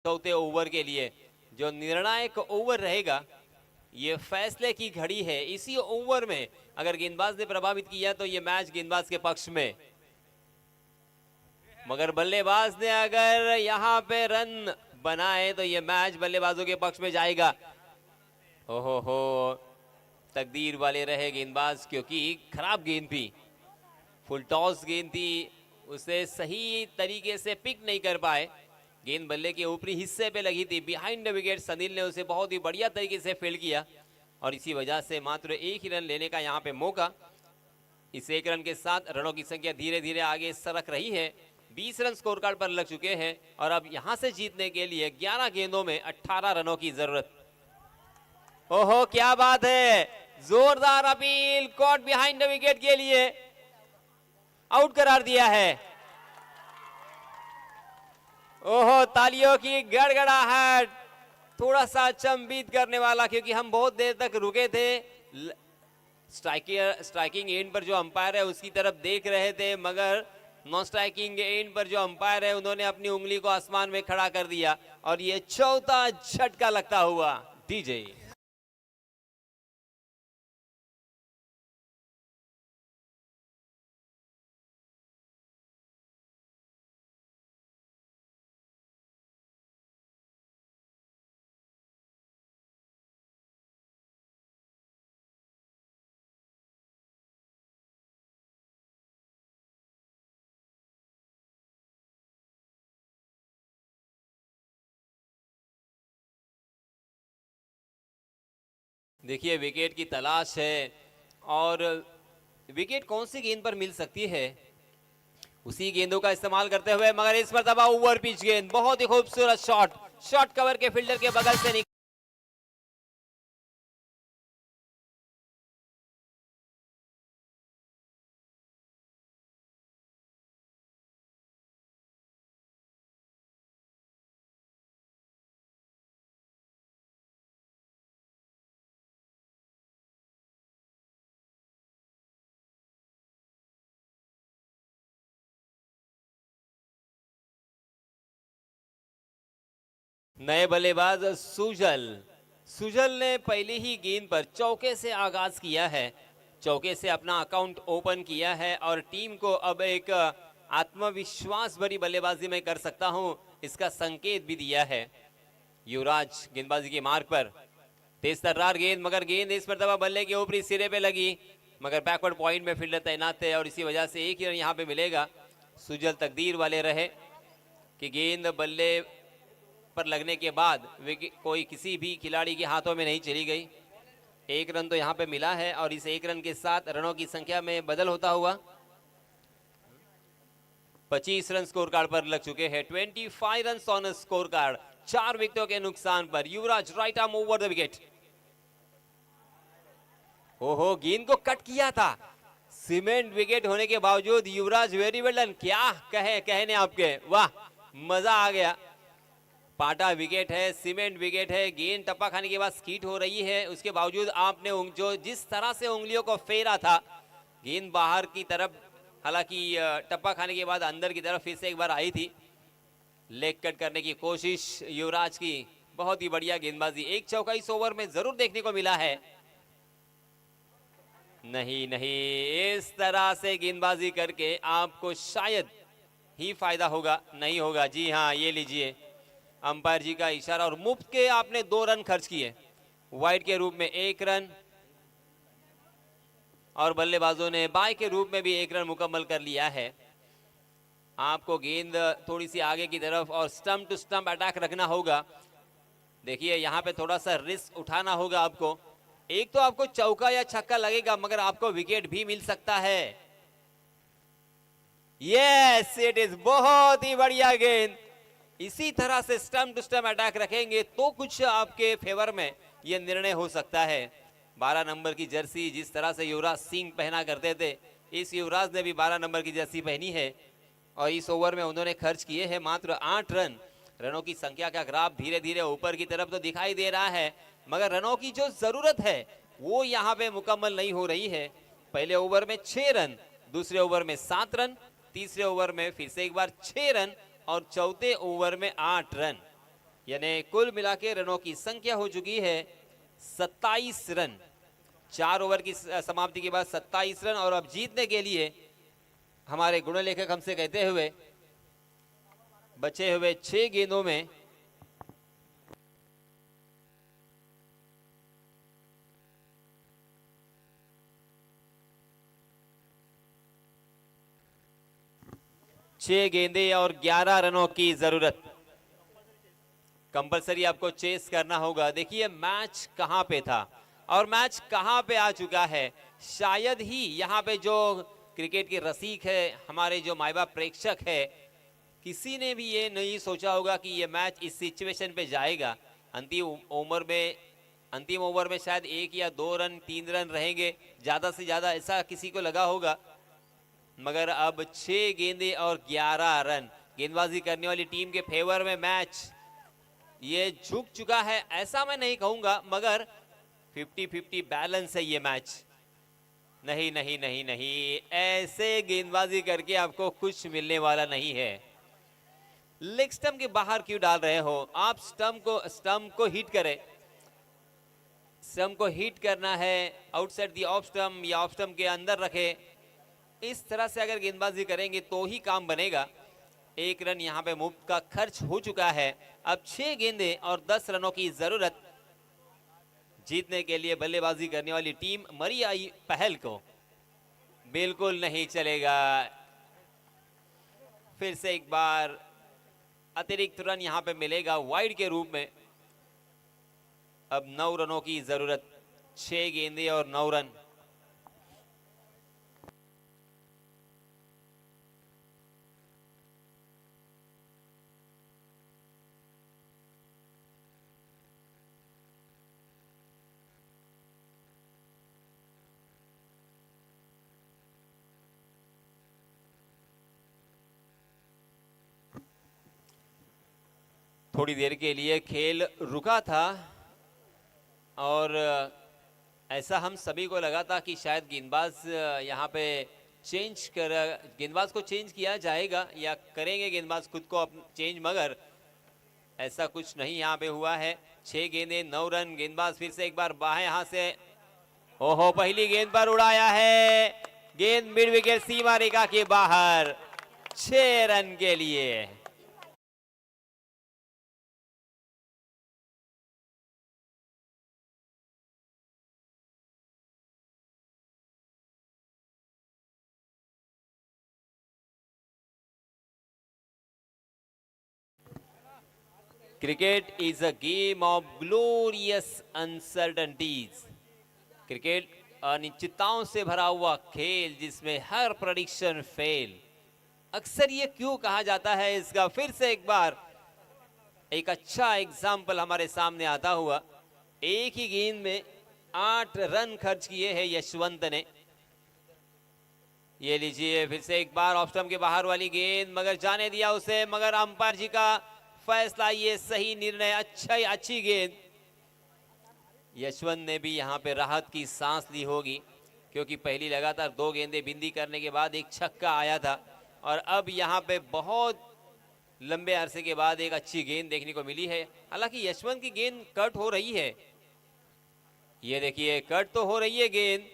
चौथे ओवर के लिए जो निर्णायक ओवर रहेगा, ये फैसले की घड़ी है। इसी ओवर में अगर गेंदबाज ने प्रभावित किया तो ये मैच गेंदबाज के पक्ष में, मगर बल्लेबाज ने अगर यहां पे रन बनाए तो ये मैच बल्लेबाजों के पक्ष में जाएगा। ओहो हो, तकदीर वाले रहे गेंदबाज, क्योंकि खराब गेंद थी, फुल टॉस गेंद थी, उसे सही तरीके से पिक नहीं कर पाए। गेंद बल्ले के ऊपरी हिस्से पे लगी थी, बिहाइंड द विकेट सनील ने उसे बहुत ही बढ़िया तरीके से फील्ड किया और इसी वजह से मात्र एक ही रन लेने का यहाँ पे मौका। इस एक रन के साथ रनों की संख्या धीरे धीरे आगे सरक रही है। 20 रन स्कोर कार्ड पर लग चुके हैं और अब यहां से जीतने के लिए 11 गेंदों में 18 रनों की जरूरत। ओहो क्या बात है, जोरदार appeal, caught behind the wicket के लिए आउट करार दिया है। ओहो, तालियों की गड़गड़ाहट, थोड़ा सा अचंभित करने वाला, क्योंकि हम बहुत देर तक रुके थे, स्ट्राइकिंग एंड पर जो अंपायर है उसकी तरफ देख रहे थे, मगर नॉन स्ट्राइकिंग एंड पर जो अंपायर है उन्होंने अपनी उंगली को आसमान में खड़ा कर दिया और ये चौथा झटका लगता हुआ डीजे। देखिए विकेट की तलाश है और विकेट कौन सी गेंद पर मिल सकती है, उसी गेंदों का इस्तेमाल करते हुए, मगर इस मरतबा ओवर पिच गेंद, बहुत ही खूबसूरत शॉट कवर के फील्डर के बगल से नए बल्लेबाज सुजल ने पहली ही गेंद पर चौके से आगाज किया है, चौके से अपना अकाउंट ओपन किया है और टीम को अब एक आत्मविश्वास भरी बल्लेबाजी में कर सकता हूं, इसका संकेत भी दिया है। युवराज गेंदबाजी के मार्ग पर, तेज तर्रार गेंद, मगर गेंद इस मरतबा बल्ले के ऊपरी सिरे पे लगी, मगर बैकवर्ड पॉइंट में फील्डर तैनात थे और इसी वजह से एक ही रन यहाँ पे मिलेगा। सुजल तकदीर वाले रहे कि गेंद बल्ले पर लगने के बाद कोई किसी भी खिलाड़ी के हाथों में नहीं चली गई। एक रन तो यहाँ पे मिला है और इस एक रन के साथ रनों की संख्या में बदल होता हुआ 25 रन स्कोर कार्ड पर लग चुके हैं। 25 रन ऑन स्कोर कार्ड, 4 विकेटों के नुकसान पर Yuvraj right arm over the wicket. ओहो, गेंद को कट किया था, सीमेंट विकेट होने के बावजूद युवराज वेरी वेल डन, क्या कहने आपके, वाह मजा आ गया। पाटा विकेट है, सीमेंट विकेट है, गेंद टप्पा खाने के बाद स्कीट हो रही है, उसके बावजूद आपने जो जिस तरह से उंगलियों को फेरा था, गेंद बाहर की तरफ, हालांकि टप्पा खाने के बाद अंदर की तरफ फिर से एक बार आई थी। लेग कट करने की कोशिश युवराज की, बहुत ही बढ़िया गेंदबाजी, एक चौका इस ओवर में जरूर देखने को मिला है। नहीं, इस तरह से गेंदबाजी करके आपको शायद ही फायदा होगा, नहीं होगा। जी हाँ, ये लीजिए अंपायर जी का इशारा और मुफ्त के आपने 2 रन खर्च किए, वाइड के रूप में 1 रन और बल्लेबाजों ने बाय के रूप में भी 1 रन मुकम्मल कर लिया है। आपको गेंद थोड़ी सी आगे की तरफ और स्टंप टू स्टंप अटैक रखना होगा। देखिए यहाँ पे थोड़ा सा रिस्क उठाना होगा आपको, एक तो आपको चौका या छक्का लगेगा, मगर आपको विकेट भी मिल सकता है। यस, इट इज बहुत ही बढ़िया गेंद, इसी तरह से स्टंप टू स्टंप अटैक रखेंगे तो कुछ आपके फेवर में यह निर्णय हो सकता है। 12 नंबर की जर्सी जिस तरह से युवराज सिंह पहना करते थे, इस युवराज ने भी 12 नंबर की जर्सी पहनी है और इस ओवर में उन्होंने खर्च किए हैं मात्र 8 रन। रनों की संख्या का ग्राफ धीरे धीरे ऊपर की तरफ तो दिखाई दे रहा है, मगर रनों की जो जरूरत है वो यहाँ पे मुकम्मल नहीं हो रही है। पहले ओवर में 6 रन, दूसरे ओवर में 7 रन, तीसरे ओवर में फिर से एक बार 6 रन और चौथे ओवर में 8 रन। यानी कुल मिला के रनों की संख्या हो चुकी है 27 रन। 4 ओवर की समाप्ति के बाद 27 रन। और अब जीतने के लिए हमारे गुणलेखक हमसे कहते हुए बचे हुए 6 गेंदों में छह गेंदे और 11 रनों की जरूरत। कंपलसरी आपको चेस करना होगा। देखिए मैच कहां पे था और मैच कहां पे आ चुका है। शायद ही यहां पे जो क्रिकेट के रसिक है, हमारे जो माई बाप प्रेक्षक है, किसी ने भी ये नहीं सोचा होगा कि ये मैच इस सिचुएशन पे जाएगा। अंतिम ओवर में शायद 1 या 2 रन 3 रन रहेंगे ज्यादा से ज्यादा, ऐसा किसी को लगा होगा। मगर अब 6 गेंदे और 11 रन गेंदबाजी करने वाली टीम के फेवर में मैच ये झुक चुका है, ऐसा मैं नहीं कहूंगा, मगर 50-50 बैलेंस है ये मैच। नहीं नहीं नहीं नहीं, ऐसे गेंदबाजी करके आपको कुछ मिलने वाला नहीं है। लेग स्टंप के बाहर क्यों डाल रहे हो आप? स्टंप को हिट करें। स्टंप को हिट करना है आउटसाइड दी ऑफ स्टंप या ऑफ स्टंप के अंदर रखे। इस तरह से अगर गेंदबाजी करेंगे तो ही काम बनेगा। 1 रन यहाँ पे मुफ्त का खर्च हो चुका है। अब 6 गेंदे और 10 रनों की जरूरत जीतने के लिए। बल्लेबाजी करने वाली टीम मरी आई पहल को बिल्कुल नहीं चलेगा। फिर से एक बार अतिरिक्त रन यहाँ पे मिलेगा वाइड के रूप में। अब 9 रनों की जरूरत, 6 गेंदे और 9 रन। थोड़ी देर के लिए खेल रुका था और ऐसा हम सभी को लगा था कि शायद गेंदबाज यहाँ पे गेंदबाज को चेंज किया जाएगा या करेंगे गेंदबाज खुद को चेंज, मगर ऐसा कुछ नहीं यहाँ पे हुआ है। 6 गेंदे 9 रन। गेंदबाज फिर से एक बार बाएं हाथ से, ओहो, पहली गेंद पर उड़ाया है। गेंद मिड विकेट सीमा रेखा के बाहर, 6 रन के लिए। Cricket is a game of glorious uncertainties. Cricket अनिश्चितताओं से भरा हुआ खेल जिसमें हर प्रेडिक्शन फेल। अक्सर ये क्यों कहा जाता है, इसका फिर से एक बार एक अच्छा एग्जाम्पल हमारे सामने आता हुआ। एक ही गेंद में 8 रन खर्च किए हैं यशवंत ने। ये लीजिए फिर से एक बार ऑफ स्टंप के बाहर वाली गेंद, मगर जाने दिया उसे, मगर अंपायर जी का फैसला ये सही निर्णय, अच्छी गेंद। यशवंत ने भी यहाँ पे राहत की सांस ली होगी, क्योंकि पहली लगातार 2 गेंदें बिंदी करने के बाद एक छक्का आया था और अब यहाँ पे बहुत लंबे अरसे के बाद एक अच्छी गेंद देखने को मिली है। हालांकि यशवंत की गेंद कट हो रही है, ये देखिए कट तो हो रही है गेंद,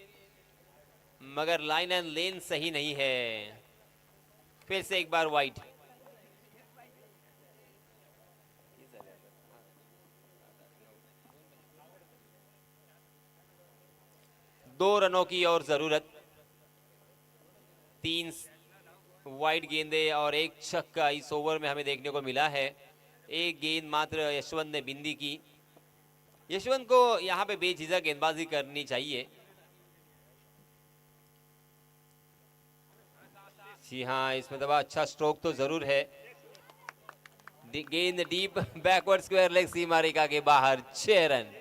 मगर लाइन एंड लेन सही नहीं है। फिर से एक बार वाइड। दो रनों की और जरूरत। 3 वाइड गेंदे और एक छक्का इस ओवर में हमें देखने को मिला है। एक गेंद मात्र यशवंत ने बिंदी की। यशवंत को यहां पे बेझिझक गेंदबाजी करनी चाहिए। जी हाँ, इसमें दबा अच्छा स्ट्रोक तो जरूर है। गेंद डीप बैकवर्ड स्क्वायर लेग सीमा रेखा के बाहर, 6 रन।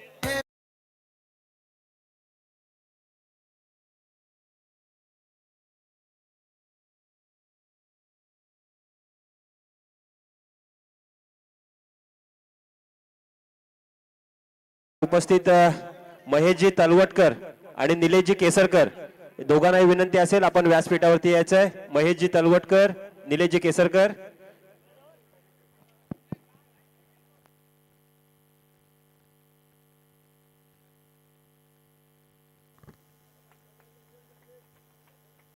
उपस्थित महेशजी तलवटकर आणि निलेशजी केसरकर दोघांनाही विनंती असेल आपण व्यासपीठावरती यायचंय। महेशजी तलवटकर, निलेशजी केसरकर।